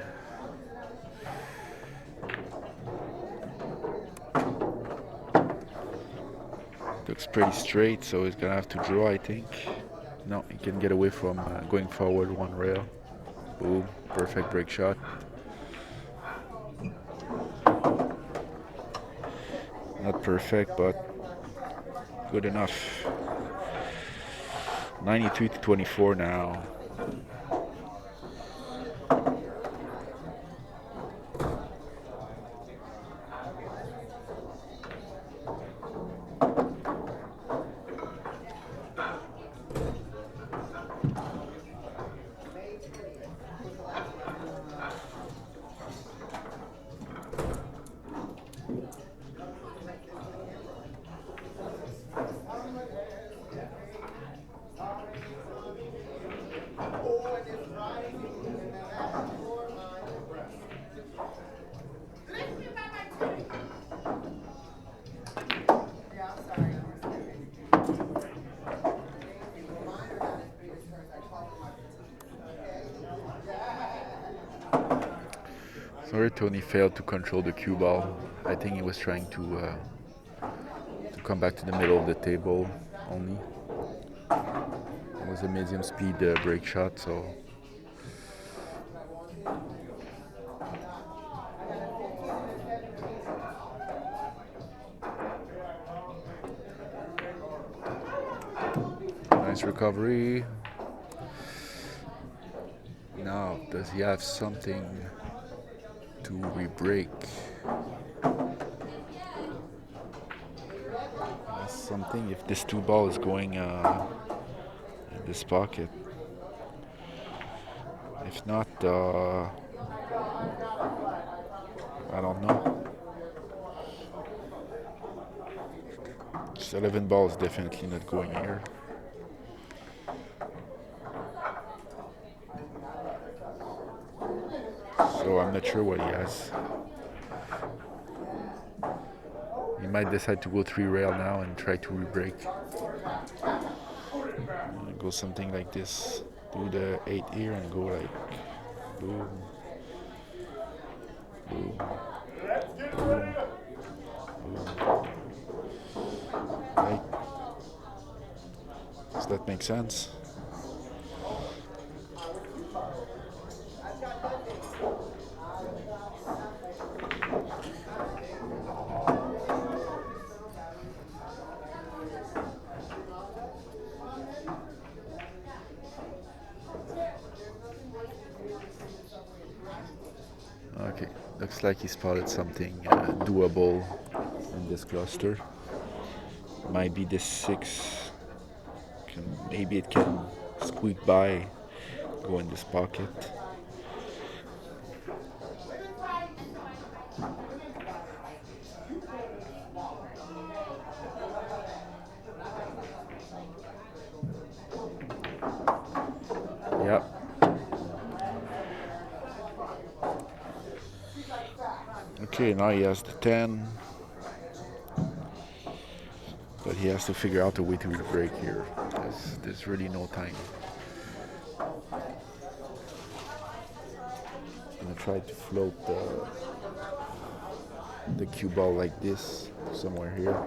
Looks pretty straight, so he's gonna have to draw, I think. No, he can get away from going forward one rail. Boom, perfect break shot. Not perfect, but good enough. 93 to 24 now. Sorry, Tony failed to control the cue ball. I think he was trying to come back to the middle of the table only. It was a medium speed break shot, so nice recovery. Now, does he have something to re-break? That's something if this two ball is going in this pocket. If not, I don't know. This 11 ball is definitely not going here. So I'm not sure what he has. He might decide to go 3 rail now and try to re-break. Go something like this. Do the 8 here and go like boom, boom, boom, boom. Right. Does that make sense? Okay, looks like he spotted something doable in this cluster. Might be this 6. Maybe it can squeak by, go in this pocket. Yep. Okay, now he has the 10. But he has to figure out a way to break here. There's really no time. I'm gonna try to float the cue ball like this somewhere here.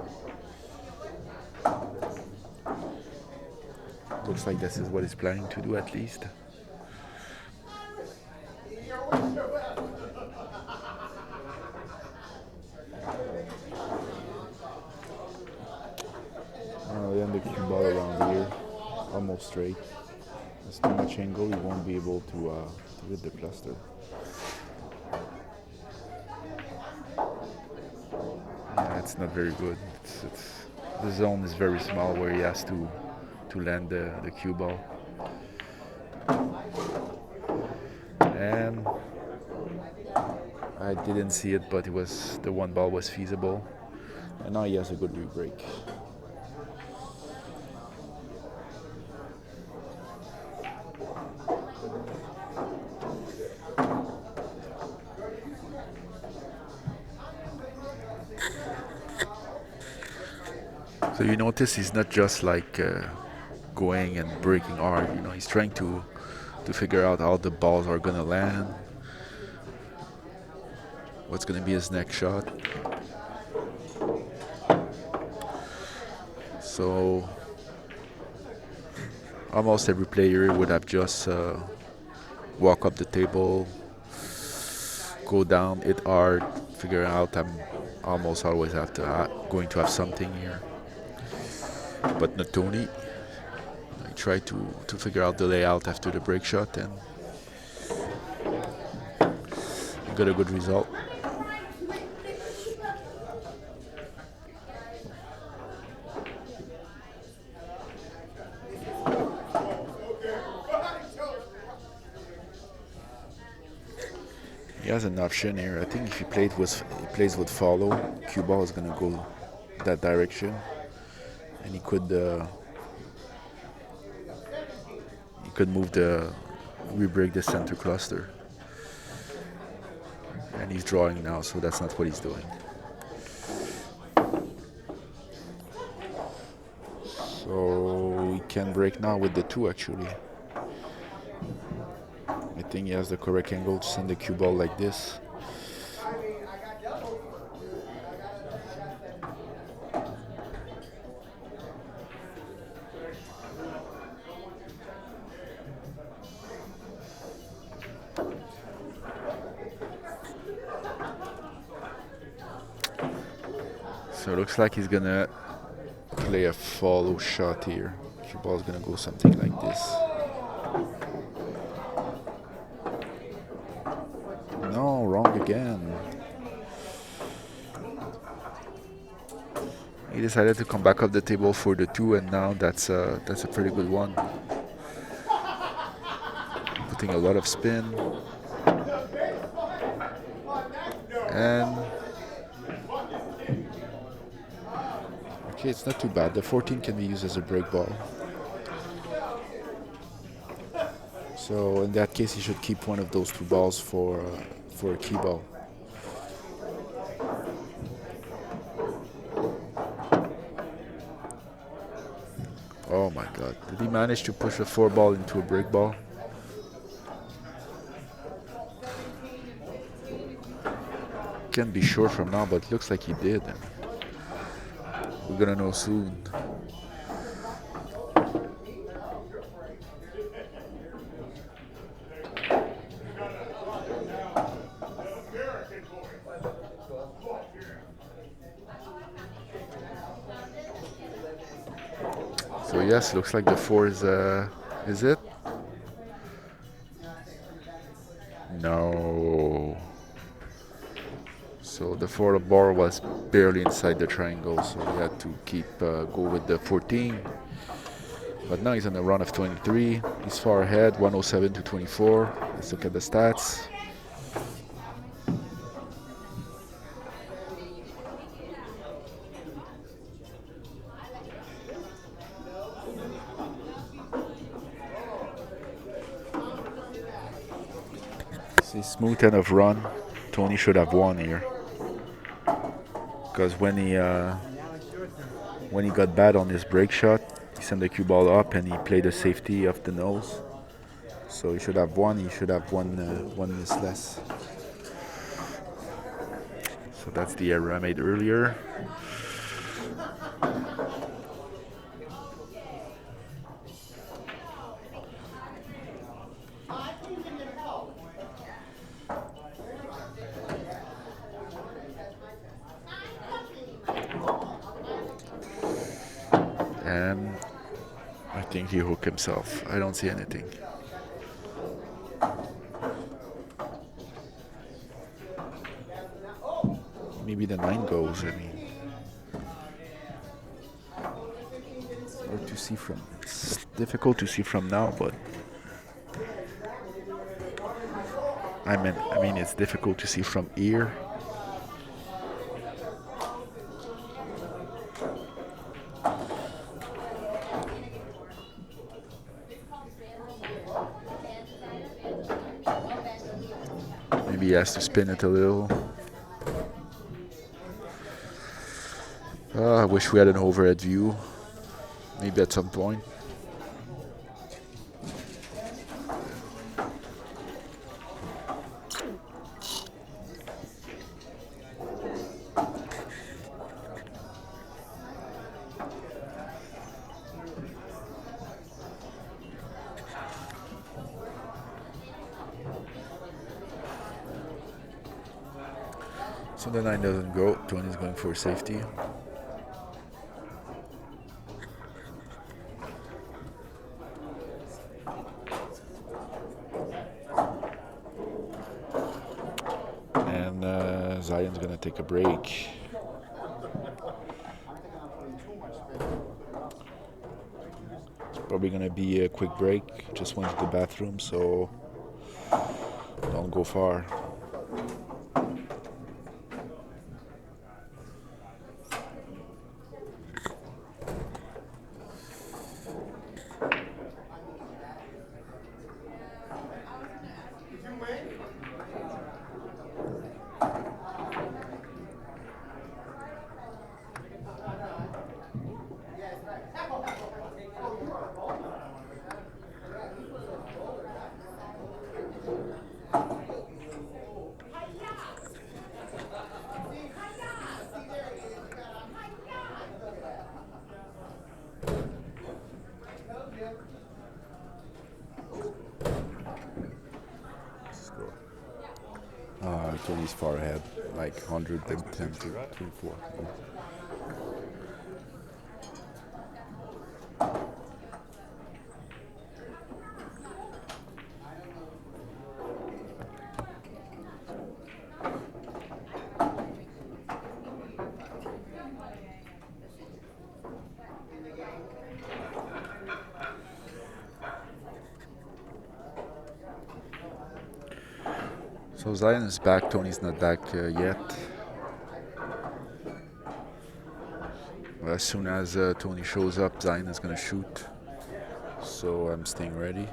Looks like this is what he's planning to do at least. Then the cue ball around here, almost straight. There's too much angle, he won't be able to hit the cluster. Yeah, it's not very good. The zone is very small where he has to land the cue ball. And I didn't see it, but the one ball was feasible. And now he has a good re-break. So you notice he's not just like going and breaking hard. He's trying to to figure out how the balls are gonna land. What's gonna be his next shot? So almost every player would have just walk up the table, go down, hit hard, figure out I'm almost always going to have something here. But not Tony. I tried to figure out the layout after the break shot and got a good result. He has an option here. I think if he plays with follow, cue ball is gonna go that direction, and he could move re-break the center cluster. And he's drawing now, so that's not what he's doing. So he can break now with the 2 actually. I think he has the correct angle to send the cue ball like this. So it looks like he's gonna play a follow shot here. Cue ball's gonna go something like this. No, wrong again. He decided to come back up the table for the 2, and now that's a pretty good one. Putting a lot of spin. And okay, it's not too bad. The 14 can be used as a break ball. So in that case, he should keep one of those 2 balls for a key ball. Oh my God! Did he manage to push a 4 ball into a break ball? Can't be sure from now, but it looks like he did. We're gonna know soon. So yes, looks like the 4 is it? No. So the 4 ball was barely inside the triangle, so we had to go with the 14. But now he's on a run of 23. He's far ahead, 107 to 24. Let's look at the stats. See, smooth end of run. Tony should have won here. Because when he got bad on his break shot, he sent the cue ball up and he played the safety of the nose. So he should have won. He should have one miss less. So that's the error I made earlier. And I think he hooked himself. I don't see anything. Maybe the 9 goes, I mean. It's hard to see from. It's difficult to see from now, but I mean it's difficult to see from here. Maybe he has to spin it a little. I wish we had an overhead view. Maybe at some point. So the 9 doesn't go. Tony's going for safety. And Zion's going to take a break. It's probably going to be a quick break. Just went to the bathroom, so don't go far. Tony's far ahead, like 110 to 24. So Zion is back, Tony's not back yet. As soon as Tony shows up, Zion is going to shoot. So I'm staying ready.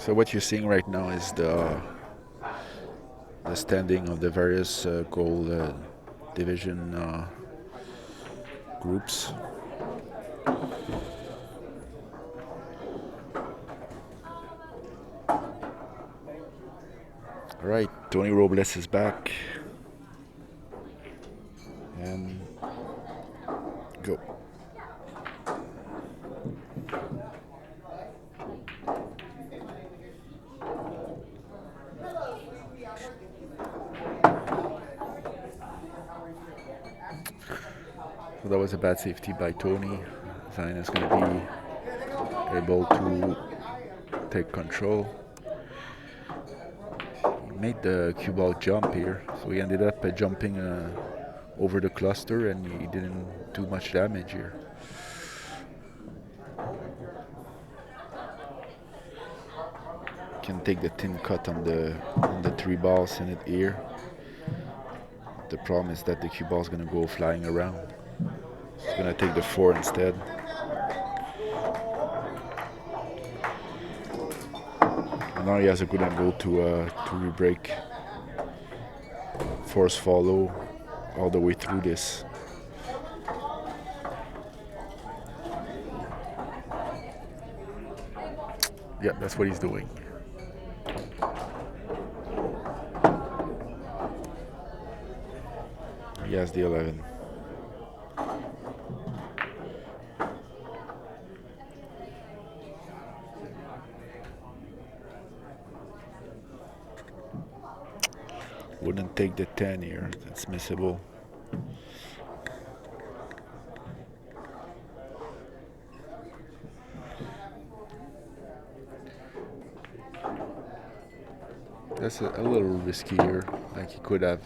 So what you're seeing right now is the standing of the various gold division groups. All right, Tony Robles is back. And go. So that was a bad safety by Tony. Zion is going to be able to take control. He made the cue ball jump here, so he ended up jumping over the cluster, and he didn't do much damage here. Can take the thin cut on the 3 balls, send it here. The problem is that the cue ball is going to go flying around. He's going to take the 4 instead. And now he has a good angle to re-break. Force follow all the way through this. Yeah, that's what he's doing. He has the 11. Wouldn't take the 10 here. That's missable. That's a little risky here. Like he could have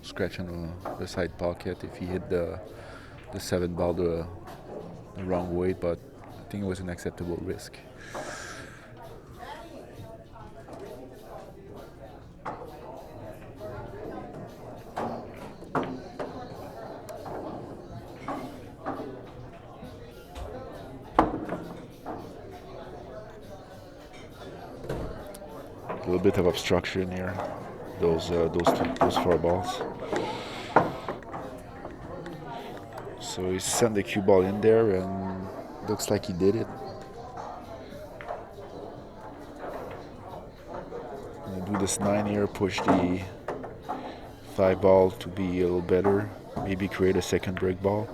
scratched on the side pocket if he hit the 7 ball the wrong way, but I think it was an acceptable risk. A little bit of obstruction here. Those 4 balls. So he sent the cue ball in there, and looks like he did it. Gonna do this 9 here, push the 5 ball to be a little better. Maybe create a second break ball.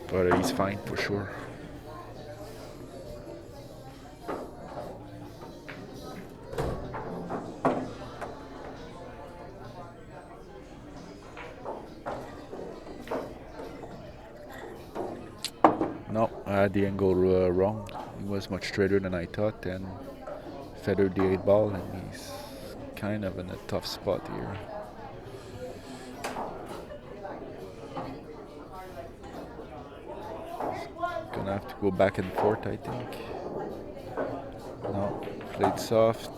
But he's fine for sure. No, I had the angle wrong. He was much straighter than I thought and feathered the 8 ball, and he's kind of in a tough spot here. Gonna have to go back and forth, I think. No, played soft.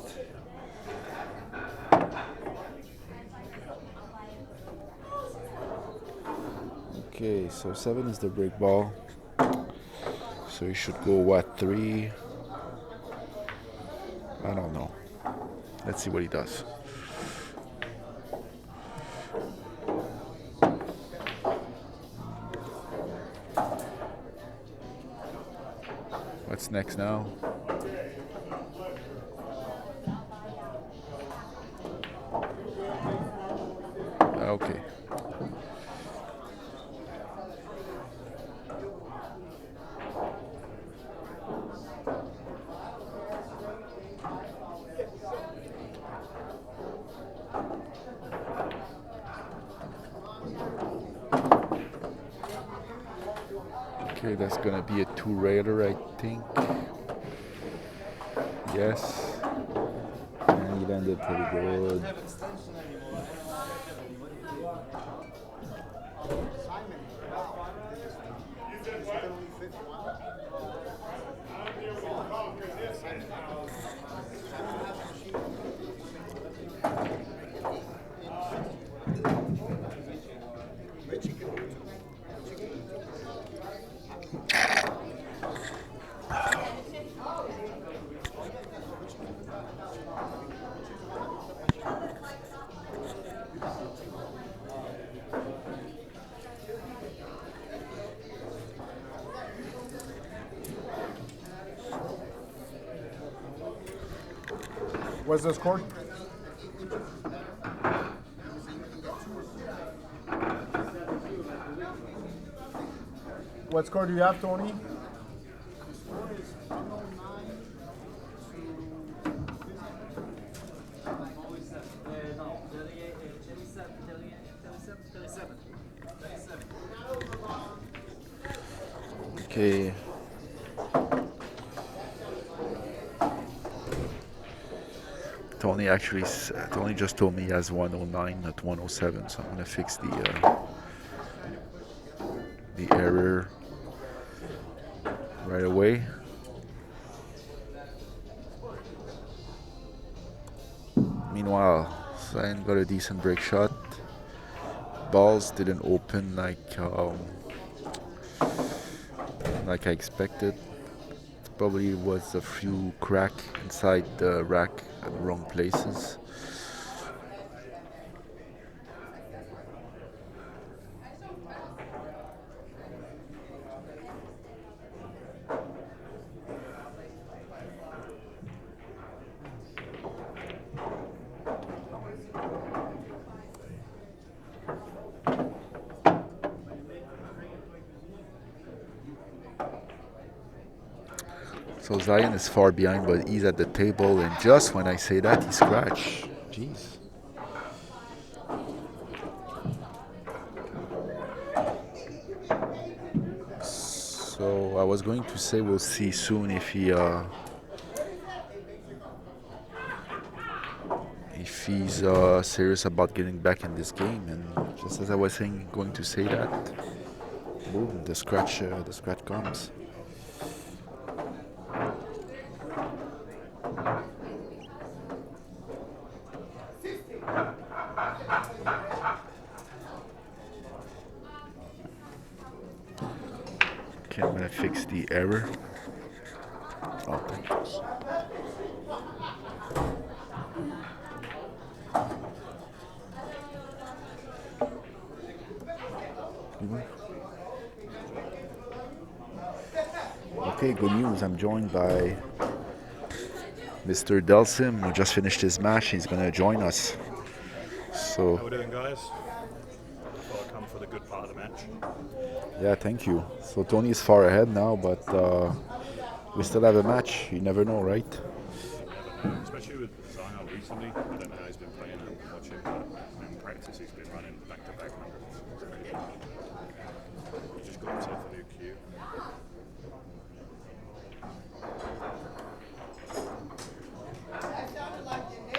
Okay, so 7 is the break ball. So he should go what, 3? I don't know. Let's see what he does. What's next now? Okay. Okay, that's gonna be a 2-railer, I think. Yes. And he landed pretty good. What's the score? What score do you have, Tony? Okay. Tony just told me he has 109, not 107, so I'm gonna fix the error right away. Meanwhile, Zion got a decent break shot. Balls didn't open like I expected. Probably was a few crack inside the rack at the wrong places. So Zion is far behind, but he's at the table, and just when I say that, he scratched. Jeez. So I was going to say we'll see soon if he's serious about getting back in this game. And just as I was going to say that, boom, the scratch comes. Okay, I'm gonna fix the error. Oh, thank you. Okay, good news. I'm joined by Mr. Delsim, who just finished his match. He's gonna join us. So, How we doing, guys? Thought I'd come for the good part of the match. yeah, thank you. So Tony is far ahead now, but we still have a match. You never know, right? You never know, especially with Zion recently. I don't know how he's been playing and watching, but in practice he's been running back-to-back hundreds. It's crazy. He just got himself a new cue. He's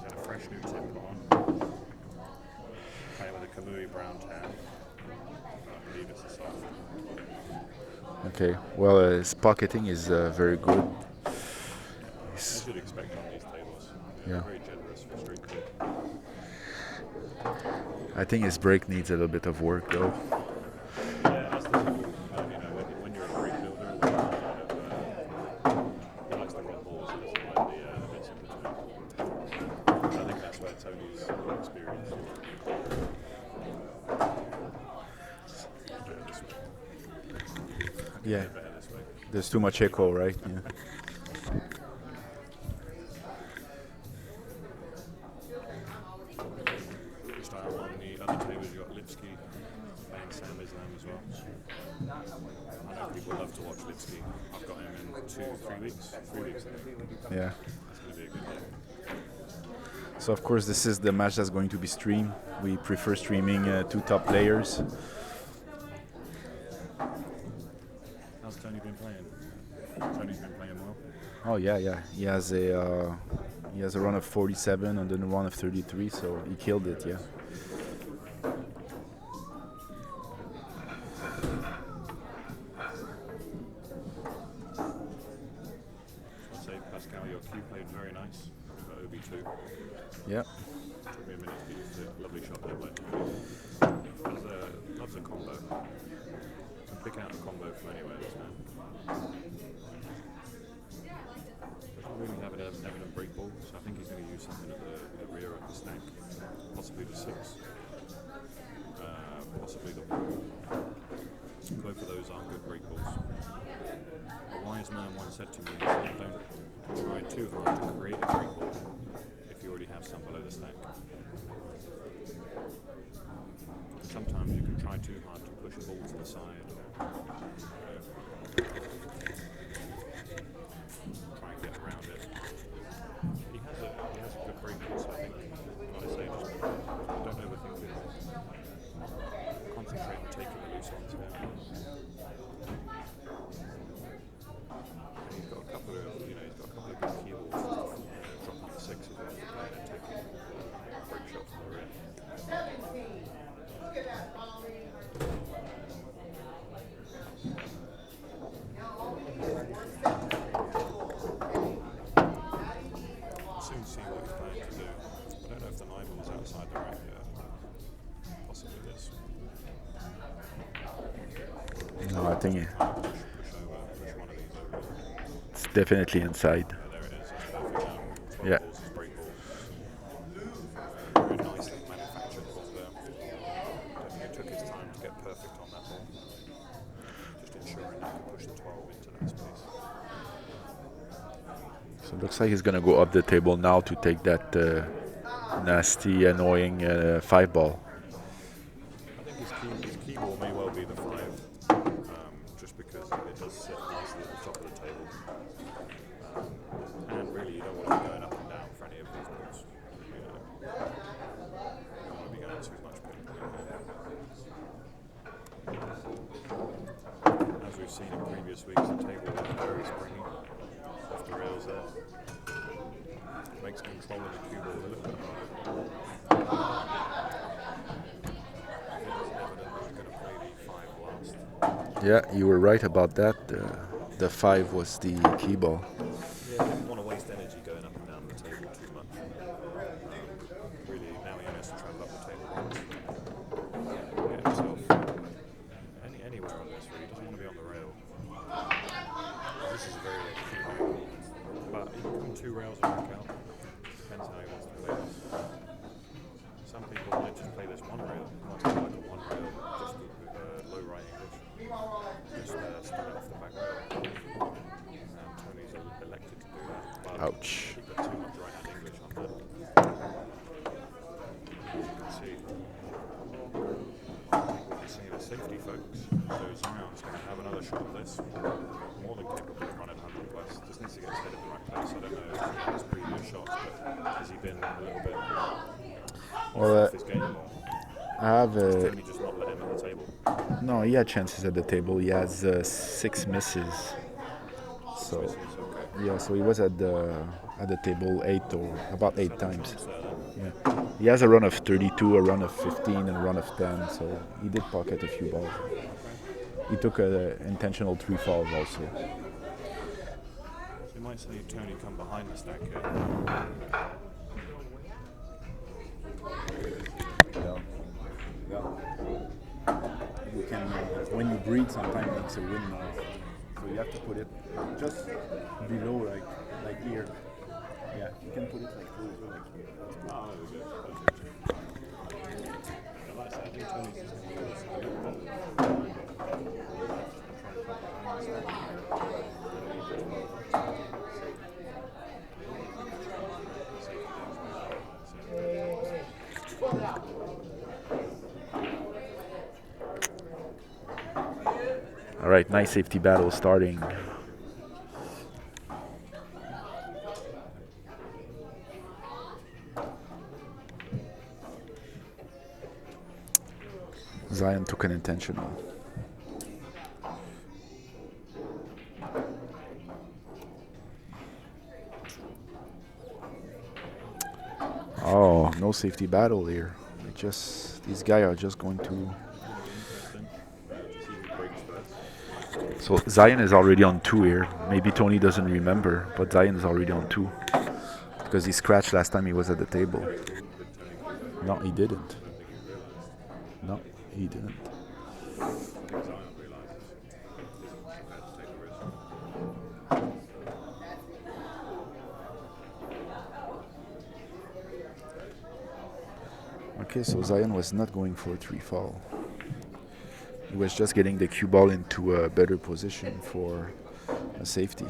had a fresh new tip on. Playing with a Kamui brown tan. I believe it's a soft. Okay. Well, his pocketing is very good. As you'd expect on these tables. Yeah. Very generous for street court. I think his break needs a little bit of work, though. Yeah, as the when you're a break builder, he likes the Robles, he doesn't like the bits in between. I think that's where Tony's experience. Yeah. Better this way. There's too much echo, right? Yeah. Style on the other tables, you've got Lipsky playing Sam Islam as well. I know people love to watch Lipsky. I've got him in 3 weeks. 3 weeks, I think. Yeah. That's going to be a good day. So of course this is the match that's going to be streamed. We prefer streaming two top players. How's Tony been playing? Tony's been playing well. Oh yeah. He has a run of 47 and then a run of 33, so he killed it. Yeah. I'd say Pascal, your cue played very nice. OB2. Yeah. Took me a minute to get used to it. Lovely shot there, but loves a combo. Can pick out a combo from anywhere, this man. Doesn't really have an evident break ball, so I think he's going to use something at the rear of the stack. Possibly the 6. Possibly the 4. Both of those aren't good break balls. A wise man once said to me, he said, don't try too hard to create a break ball if you already have some below the stack. Sometimes you can try too hard to push a ball to the side or try and get around it. He has a good break ball, so I think, like I say, just don't overthink it. Concentrate on taking the loose ones there. And he's got a couple of good key balls. Drop on the 6 as well to play an attacking break shot from the rear. Soon see what he's planning to do. I don't know if the 9 ball's outside the rack yet. Possibly this. No, I think Push one of these over. it's definitely inside. There it is. It's perfect. 12 Yeah. balls is break balls. Very nicely manufactured ball there. I think it took his time to get perfect on that ball. Just ensuring he could push the 12 into that space. So it looks like he's gonna go up the table now to take that nasty, annoying 5 ball. I think his key ball may well be the 5, just because it does sit nicely at the top of the table. And really, you don't want to be going up and down for any of these balls. You don't want to be going too much ping-pong. As we've seen in previous weeks, the table is very springy off the rails there. Makes controlling the cue ball a little bit harder. It was evident that we're going to play the 5 last. Yeah, you were right about that. The 5 was the key ball. Yeah, I didn't want to waste energy going up and down the table too much. Really, now he only has to travel up the table once. Get himself anywhere on this, really. He doesn't want to be on the rail. This is a very key rail. But he can come 2 rails and back out. Depends how he wants to play this. Some people might just play this 1 rail. Might play like a 1 rail, just low right English. Just start it off the back rail. And Tony's elected to do that. But Ouch. he got too much right hand English on that. As you can see. You see the safety, folks. So Zion's going to have another shot at this. More than capable of running 100 plus. Just needs to get his head in the right place. I don't know his previous shots, but has he been a little bit off his game? I have Timmy just not let him at the table. no, he had chances at the table. He has 6 misses. So Misses, okay. yeah, so he was at the table 8 or about 8 times. Chance there, then. Yeah. He has a run of 32, a run of 15, and a run of 10. So he did pocket a few balls. He took an intentional 3 falls also. So you might say Tony come behind the stack here. Yeah. You can, when you breathe, sometimes it makes a wind noise. So you have to put it just below, like here. Yeah, you can put it like here. Oh, there we go. Yeah, like I said, I think Tony's just going to do this a little bit. All right, nice safety battle starting. Zion took an intentional. Oh, no safety battle here. These guys are just going to. So Zion is already on 2 here. Maybe Tony doesn't remember, but Zion is already on 2 because he scratched last time he was at the table. No, he didn't. No, he didn't. Okay, so Zion was not going for a 3 fall. He was just getting the cue ball into a better position for a safety.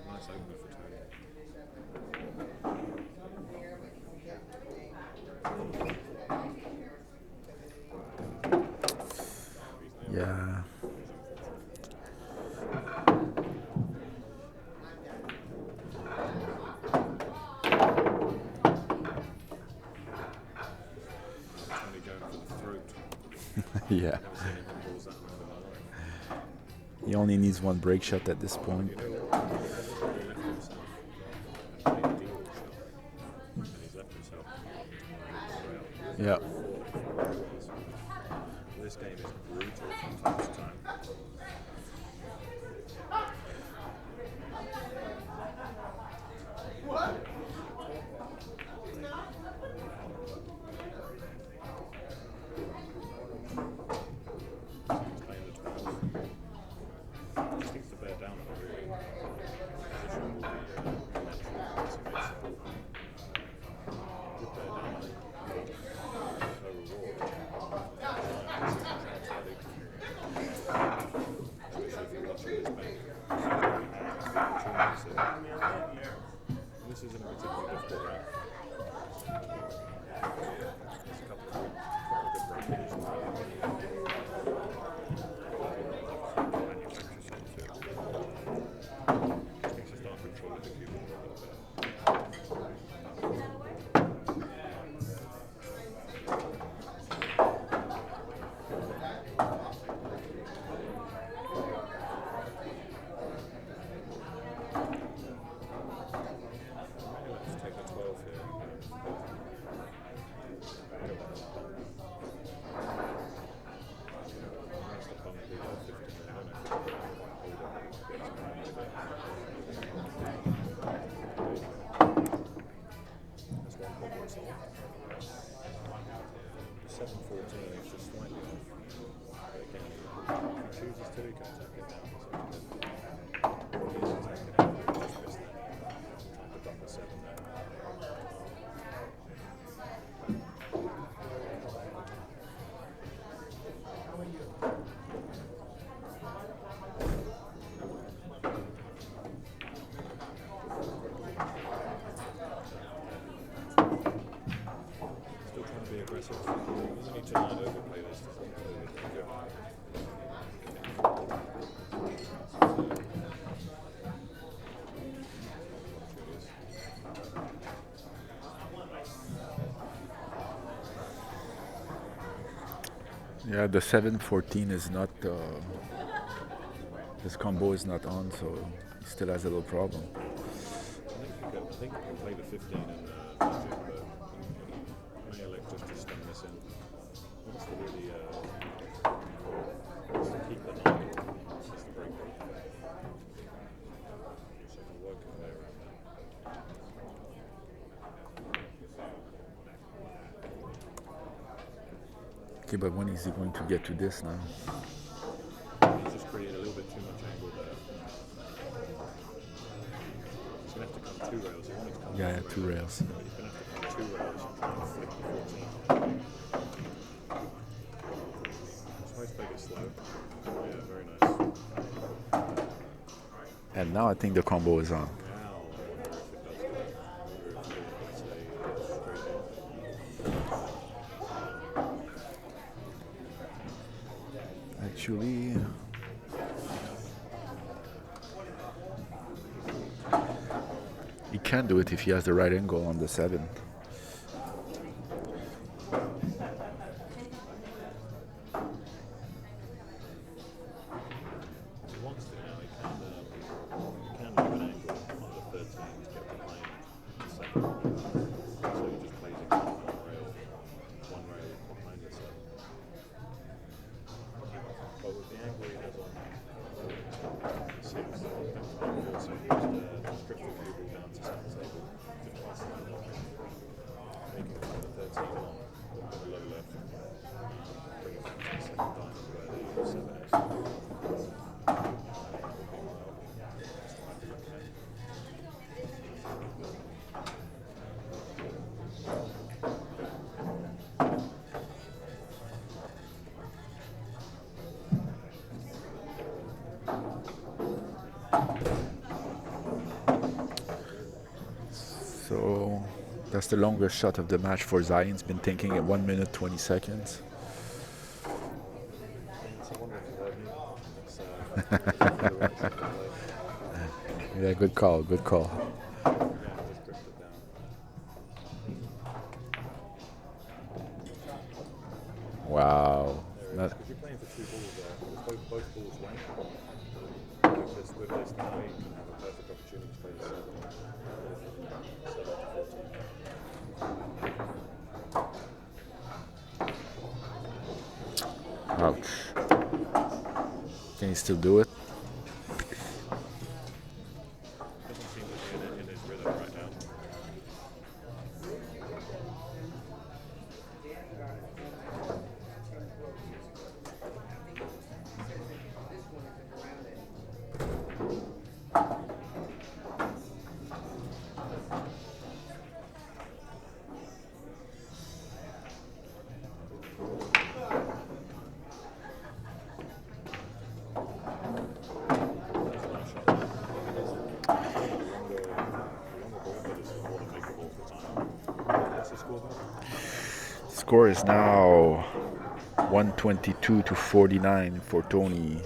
Nice opener for Tony. Yeah. Tony going for the throat. Yeah. Never seen him hit balls that low in my life. He only needs 1 break shot at this point. You know what? He left himself. And played a deep ball shot. And he's left himself. Yeah. This game is brutal from time to time. He's playing the 12. Just needs to bear down on it, really. Position will be natural once he makes it. Did bear down on it. No reward. Especially if you're watching this back. Let's take the 12 here. That's the bump, the 15. I don't know if it's quite hold it. That's 1.1 solid. 7.14 is just slightly off. But again, if he chooses to, he can attack it down. So he is attacking it. Just missed that. Trying to dump the 7 there. Still trying to be aggressive. Doesn't need to overplay this. Yeah, the 7-14 is not. This combo is not on, so he still has a little problem. I think you can play the 15 and magic, but may elect just to stun this in. Wants to really wants to keep the 9. That's the break point. So I can work his way around that. Okay, but when is he going to get to this now? He's just created a little bit too much angle there. He's going to have to come 2 rails. He wanted to come Yeah, 1 2 rail. rails. But he's going to have to come 2 rails and try and flick the 14. So he's played it slow. Yeah, very nice. And now I think the combo is on. Now, I wonder if it does that. I wonder if it's a straight off. Actually, he can do it if he has the right angle on the 7. He wants to now. He can leave an angle on the 13 to get behind the 7. So he just plays it one rail behind the 7. But with the angle he has on 6, that's not forcing him to strip the cable down to 7 table to try to stand up, making the 13 long with the low left. Bring it back to the 7 diamond where the 7 is. So that's the longest shot of the match for Zion. It's been taking at 1 minute 20 seconds. So I wonder if you heard me. Yeah, good call, good call. Yeah, just drifted down. Wow. There it is, because you're playing for 2 balls there. Because both balls went. With this now, you can have a perfect opportunity to play the 7. 7 to 14. Ouch. Can he still do it? Doesn't seem to be in his rhythm right now. Score is now 122 to 49 for Tony.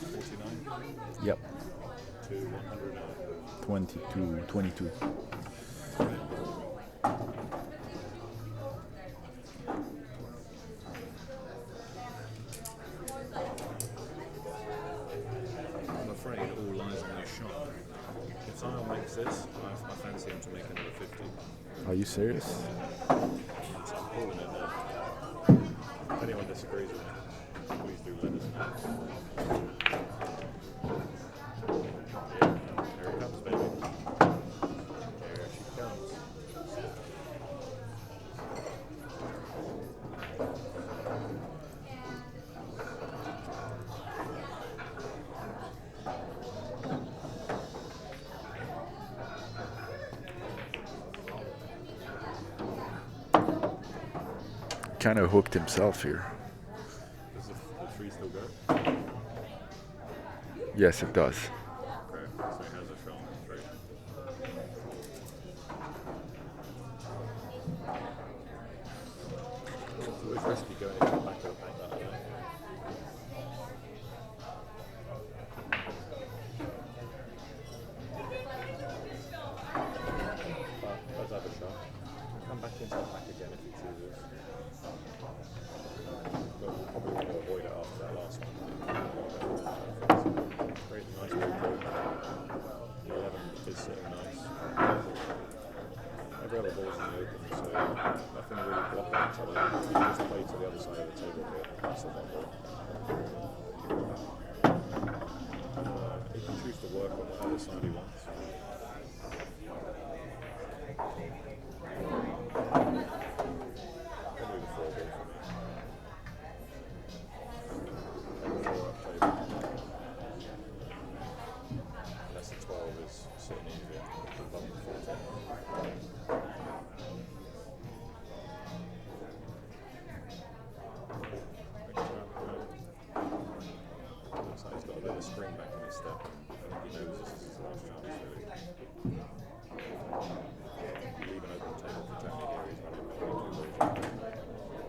49 Yep. to 100. 22. Zion makes this, I fancy him to make another 50. Are you serious? So I'm calling it there. If anyone disagrees with me, please do let us know. Yeah, here it comes, baby. Here she comes. Kind of hooked himself here. Does the tree still go? Yes, it does. Okay, so he has a shot on the tree. It's always risky going into the back of the pack that way. But does have a shot. Come back into the pack again if he chooses. But we'll probably want to avoid it after that last one. Great, nice ball. The 11 is sitting nice. Every other ball's in the open, so nothing really blocking each other. You just play to the other side of the table here. That's the one ball. He can choose to work on whatever side he wants. Probably the 4 ball for me. Unless the 12 is sitting easier above the 14. Looks like he's got a bit of spring back in his step. I think he knows this is his last chance, really. Leave an open table for Tony here. He's running 22 balls.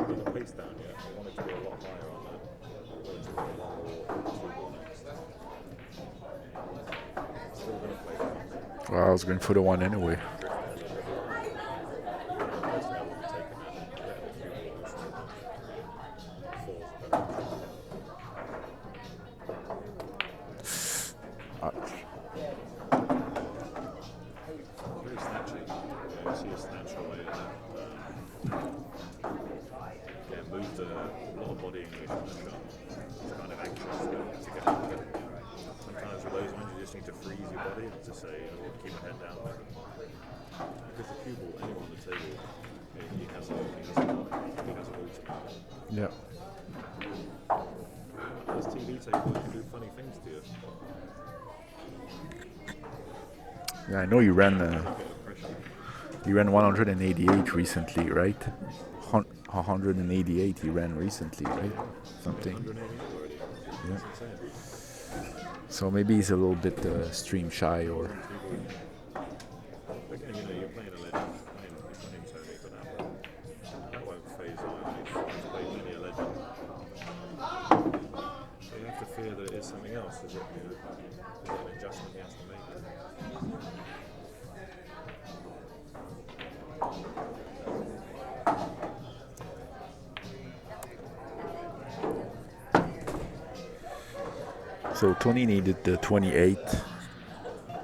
Put the pace down yet. I want it to be a lot higher on that. I want it to be a 1 ball or 2 ball next. Still going to play that. Well, I was going for the 1 anyway. Personally, I wouldn't take him out. Yeah, a few balls. 4's better. Very snatchy. You see a snatch away at that. Yeah, moved a lot of body English on the shot. It's kind of anxious to get out of it. Sometimes with those ones, you just need to freeze your body and to say, keep my head down. Because the cue ball, anyone on the table, he has a ultimate. Yeah. This TV table can do funny things to you. Yeah, I know you ran. A bit of pressure. You ran 188 recently, right? 188 he ran recently, right? Something. 188 already. Yeah. That's insane. So maybe he's a little bit stream shy, or Again, you're playing a legend. You're playing Tony, but that won't phase on. He's played many a legend. So you have to fear that it is something else. Is it an adjustment he has to make? so Tony needed the 28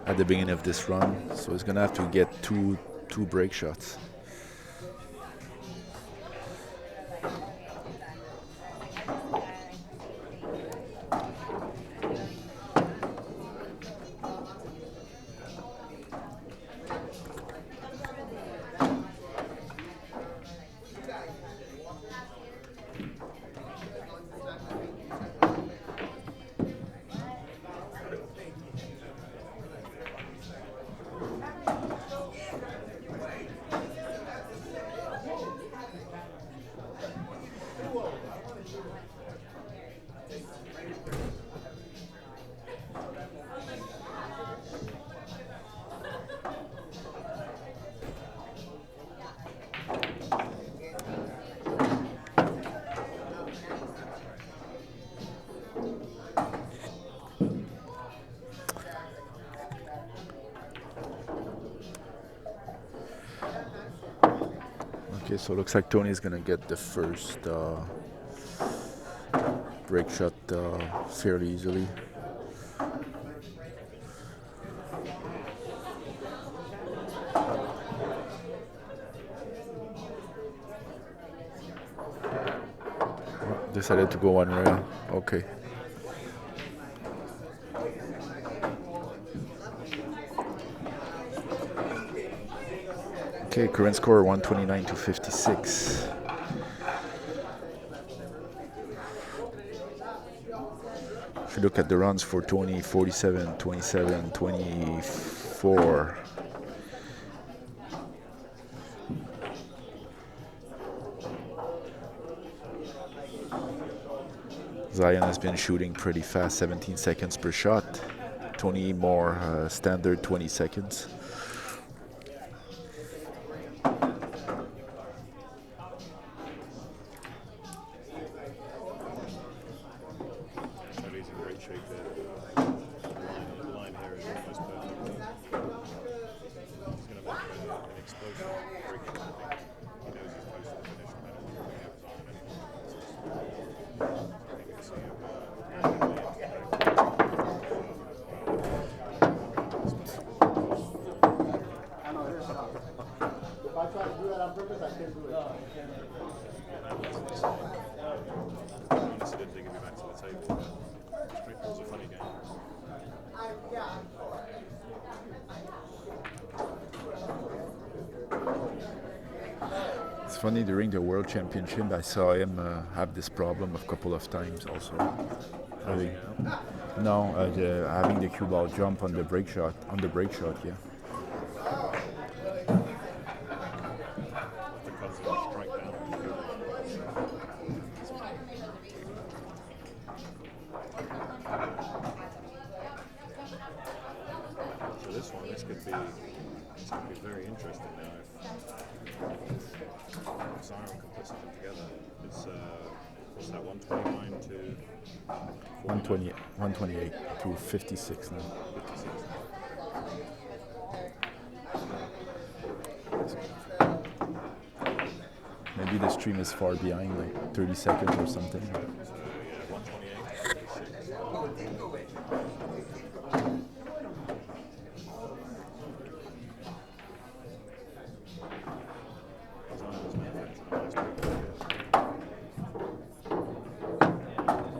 at the beginning of this run, so he's gonna have to get two break shots. Okay, so it looks like Tony's gonna get the first break shot fairly easily. Decided to go one rail. Okay. Okay, current score 129 to 56. If you look at the runs for Tony, 47, 27, 24. Zion has been shooting pretty fast, 17 seconds per shot. Tony more standard, 20 seconds. He's in great shape there. The line here is almost perfect. He's going to make an explosive break. I think he knows he's close to the finish no matter what coming out Zion anyway. I think it's I know this. If I try to do that on purpose, I can't do it. honestly didn't think he'd be back to the table. It was a funny game. It's funny, during the World Championship, I saw him have this problem a couple of times also. Having the cue ball jump on the break shot. Yeah. Because of the strike down. So this could be very interesting now if Zion can put something together. It's what's that, 129 to 128 to 56 now. 56. Maybe the stream is far behind, like 30 seconds or something. So yeah, 128, 56.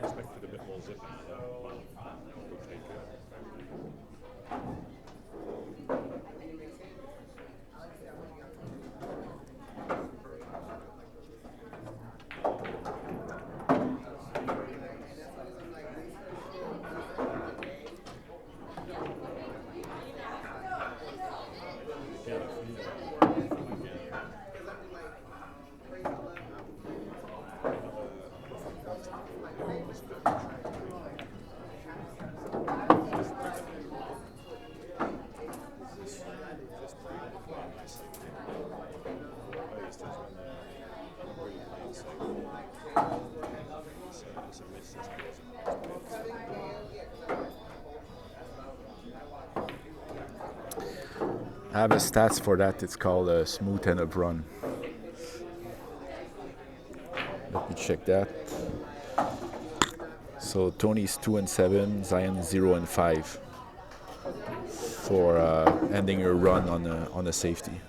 Expected a bit more zip out of that, but we'll take it. I have a stats for that. It's called a smooth end up run. Let me check that. So Tony's 2-7, Zion 0-5 for ending your run on a safety.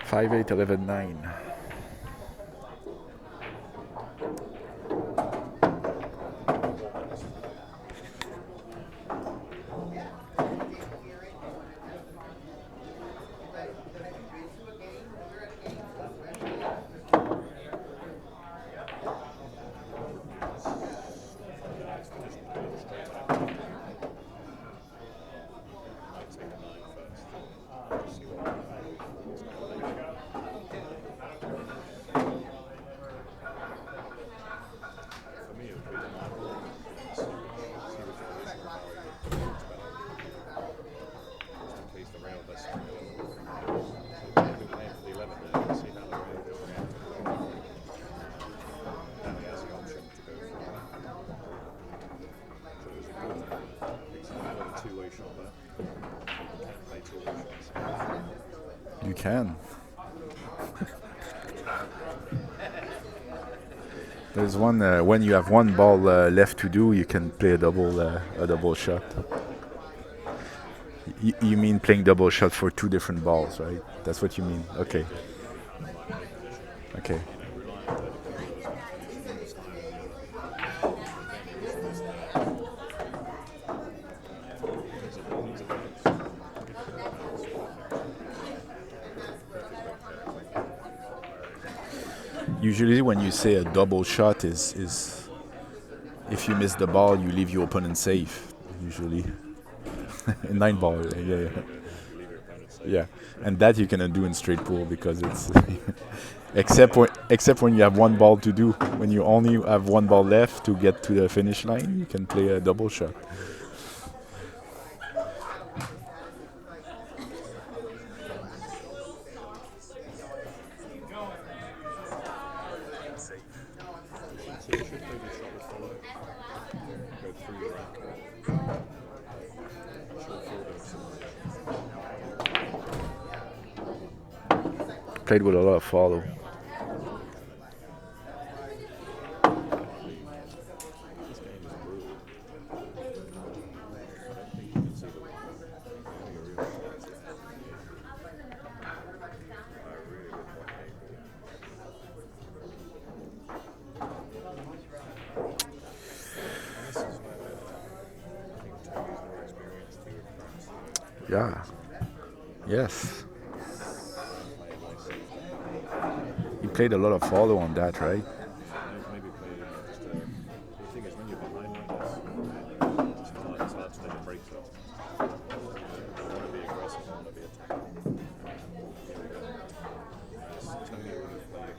5-8, 11-9. For me, it would be the 9 ball. See which one is more value. It's better. Just in case the rail does spring a little. So if you're playing for the 11 there, you see how the rail will react to the ball. Now he has the option to go for it. So it's important. It's a little two-way shot there. You can't play two-way shots. You can. There's one when you have one ball left to do, you can play a double shot. You mean playing double shot for two different balls, right? That's what you mean. Okay. Okay. Usually when you say a double shot is if you miss the ball, you leave your opponent safe, usually. 9 ball, yeah. Yeah, and that you cannot do in straight pool because it's except when you have one ball to do. When you only have one ball left to get to the finish line, you can play a double shot. So you should play the shot with follow. Go through your rack. Played with a lot of follow. This game is brutal. I don't think you can see the real shots. I really would like a this is where I think Tony's more experienced here in France. Yeah. Yes. He played a lot of follow on that, right? Maybe play just the thing is when you're behind like this, it's hard to take a break shot. You want to be aggressive, you want to be attacking. Here we go. Yes, Tony would have played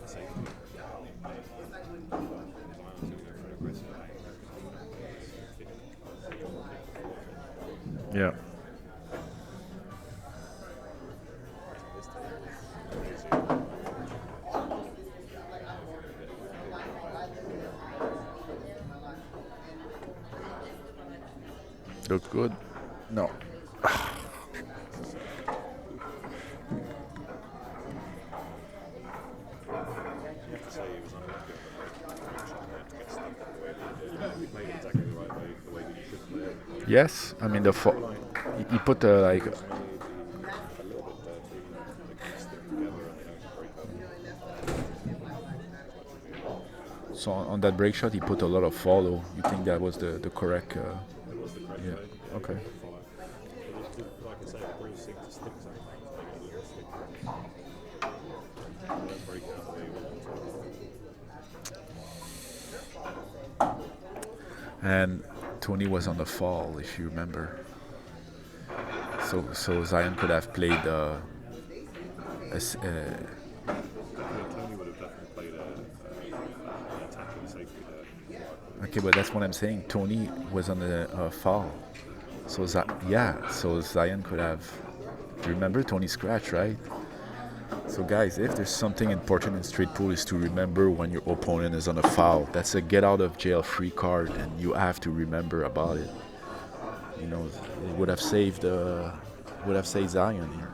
safely. Zion's going to go for an aggressive aim. Yeah. This table is crazy. Look good? No. You have to say he was unlucky on the break. He had to get stuck the way that he did. He played exactly the right way, the way that you should play it. Yes, I mean he put like Maybe a little bit dirty, they can stick together and they don't break up. so on that break shot he put a lot of follow. You think that was the correct? It was the correct Yeah. way. Okay. Follow. But it's just, like I say, the balls seem to stick sometimes. They get a little sticky. They don't break out the way you want them to. And Tony was on the fall, if you remember. So Zion could have played Tony would have definitely played an attacking safety there. okay, but that's what I'm saying. Tony was on the foul. So Zion could have. Do you remember Tony scratch, right? So guys, if there's something important in straight pool is to remember when your opponent is on a foul. That's a get out of jail free card, and you have to remember about it. You know, it would have saved Zion here.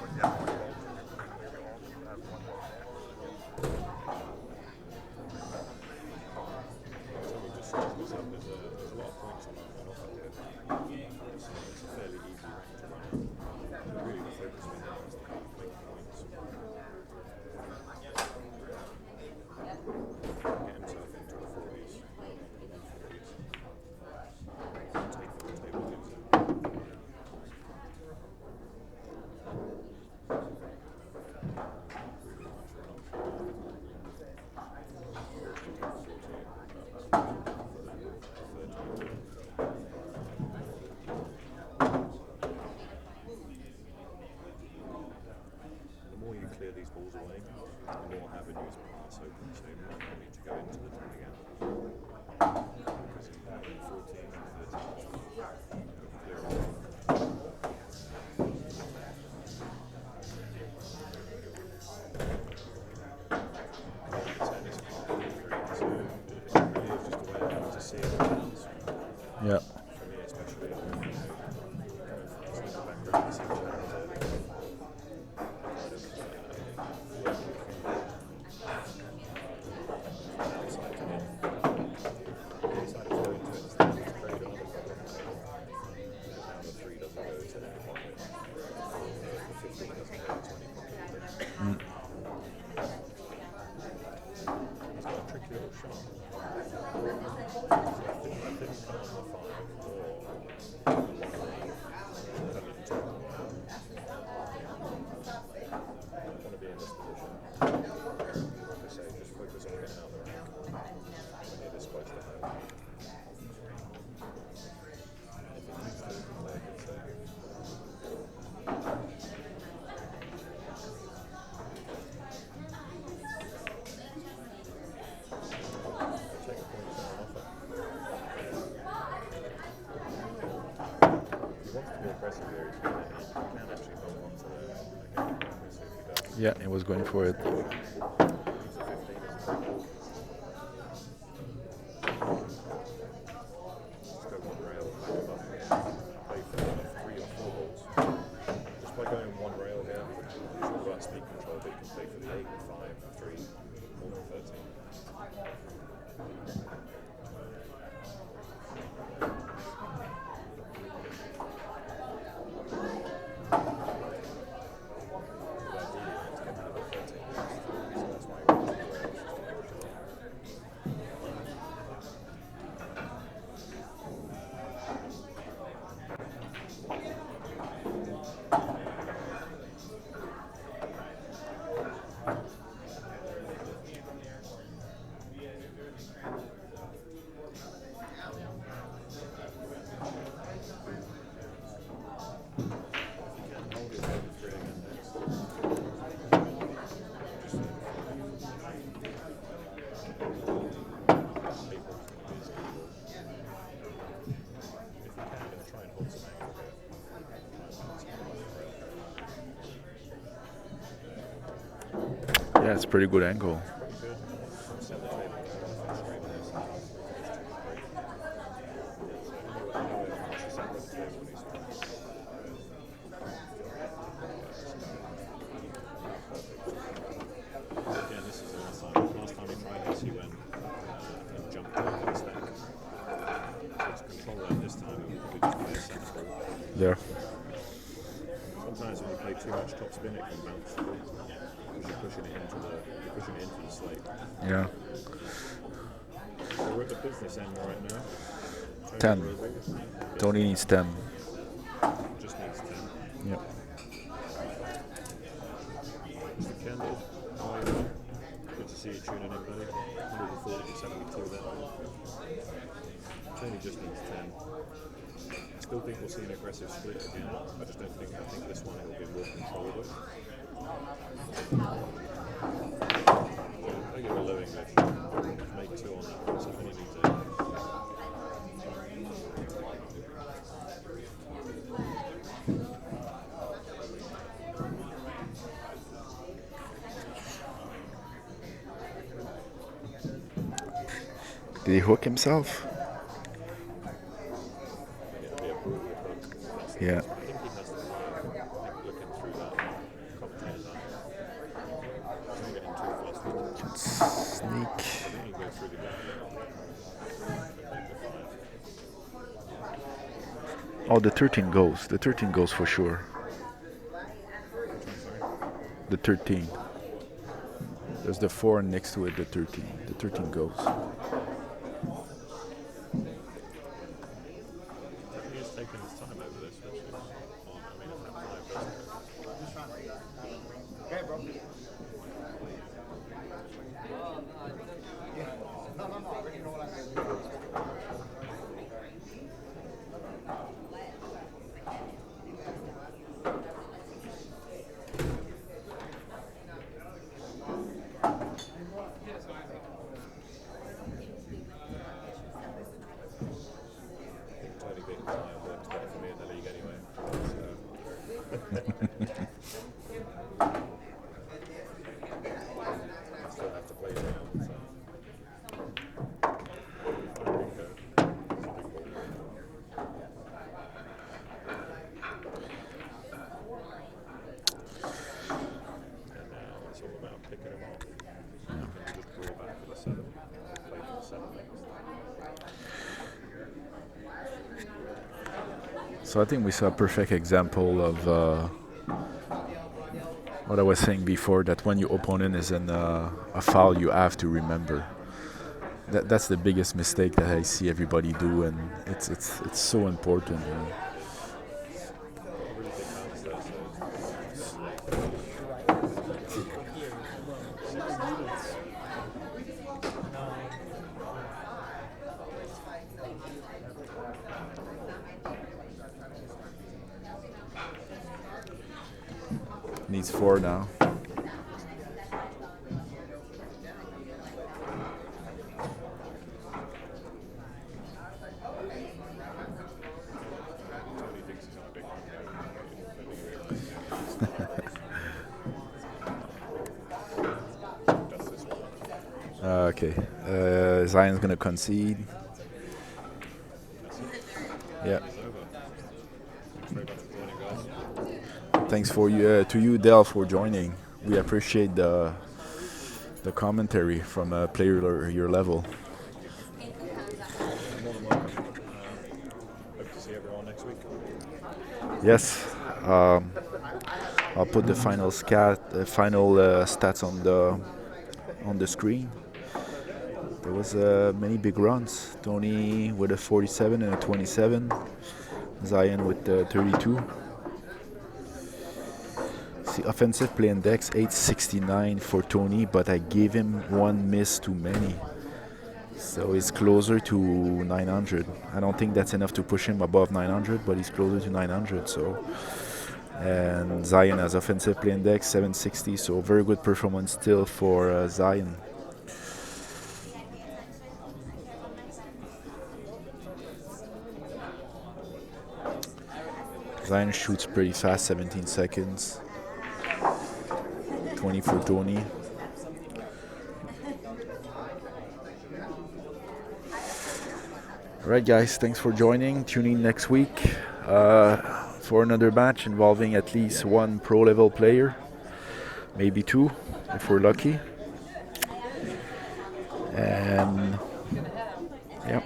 Somebody just sized this up. There's a lot of points on offer here. It's a fairly easy rank to run. Really, the focus for now is to make points. Get himself into the 40s. Take what the table gives him. The more you clear these balls away, the more avenues pass open, so you might not need to go into the 10 again. Because you have 14, 13, clear it off. Yeah. For me especially, it's the background to see what happens early. Outside to in. The inside of going to it is that it's very another problem. Now the 3 doesn't go to any pocket. The 15 doesn't go to any pocket. He's got a tricky little shot. I think come on the 5 or the 1 I want to be in this position. Like I say, just focus on getting out of the rank when you're this close to home. If it needs to, play a good set. Take a point on offer. He wants to be aggressive here. He can actually hold on to the game. We'll see if he does. Yeah, he was going for it. Needs a 15 as a break ball. Just go one rail, back him up here. Play for 3 or 4 balls. Just by going one rail here, it's all about speed control, but you can play for the 8, 5, 3, or 13. Yeah, it's a pretty good angle. Again, this is the last time he tried this, he went and jumped over the stack. So to control that this time, we just play a sensible. There. Sometimes when you play too much top spin, it can bounce the ball because you're pushing it into the slate. Yeah. So we're at the business end right now. 10. Tony needs 10. Just needs 10. Yeah. Mr. Kendall, how are you, man? Good to see you tuning in, buddy. 140 there. Tony just needs 10. I still think we'll see an aggressive split again. I think this one will be more controllable. I give a low English. Make 2 on that one, so if any needs it. Did he hook himself? Yeah. Yeah. I think he has the line, looking through that. Oh, the 13 goes. The 13 goes for sure. The 13. There's the 4 next to it, the 13. The 13 goes. He is taking his time over this, which is on. I mean, if that 5 does go. Okay, bro. No, I already know what I can do. Tony Big time works better for me in the league anyway. I still have to play now. So. And now it's all about picking them up. You can just draw back for the 7. Play for the 7 next. So I think we saw a perfect example of what I was saying before, that when your opponent is in a foul, you have to remember. That's the biggest mistake that I see everybody do, and it's so important. You know? Needs 4 now. Tony thinks he's on a big one. That's this one. Okay. Zion's gonna concede. Yeah. It's over. Thanks very much for joining, guys. Thanks for you to you, Del, for joining. We appreciate the commentary from a player your level. More than welcome. Hope to see everyone next week. Yes. I'll put the final stats on the screen. There was many big runs. Tony with a 47 and a 27. Zion with 32. See, offensive play index 869 for Tony, but I gave him 1 miss too many. So he's closer to 900. I don't think that's enough to push him above 900, but he's closer to 900. So, and Zion has offensive play index 760, so very good performance still for Zion. Zion shoots pretty fast, 17 seconds. 20 for Tony. Alright guys, thanks for joining. Tune in next week for another match involving at least 1 pro level player. Maybe 2 if we're lucky. And yeah.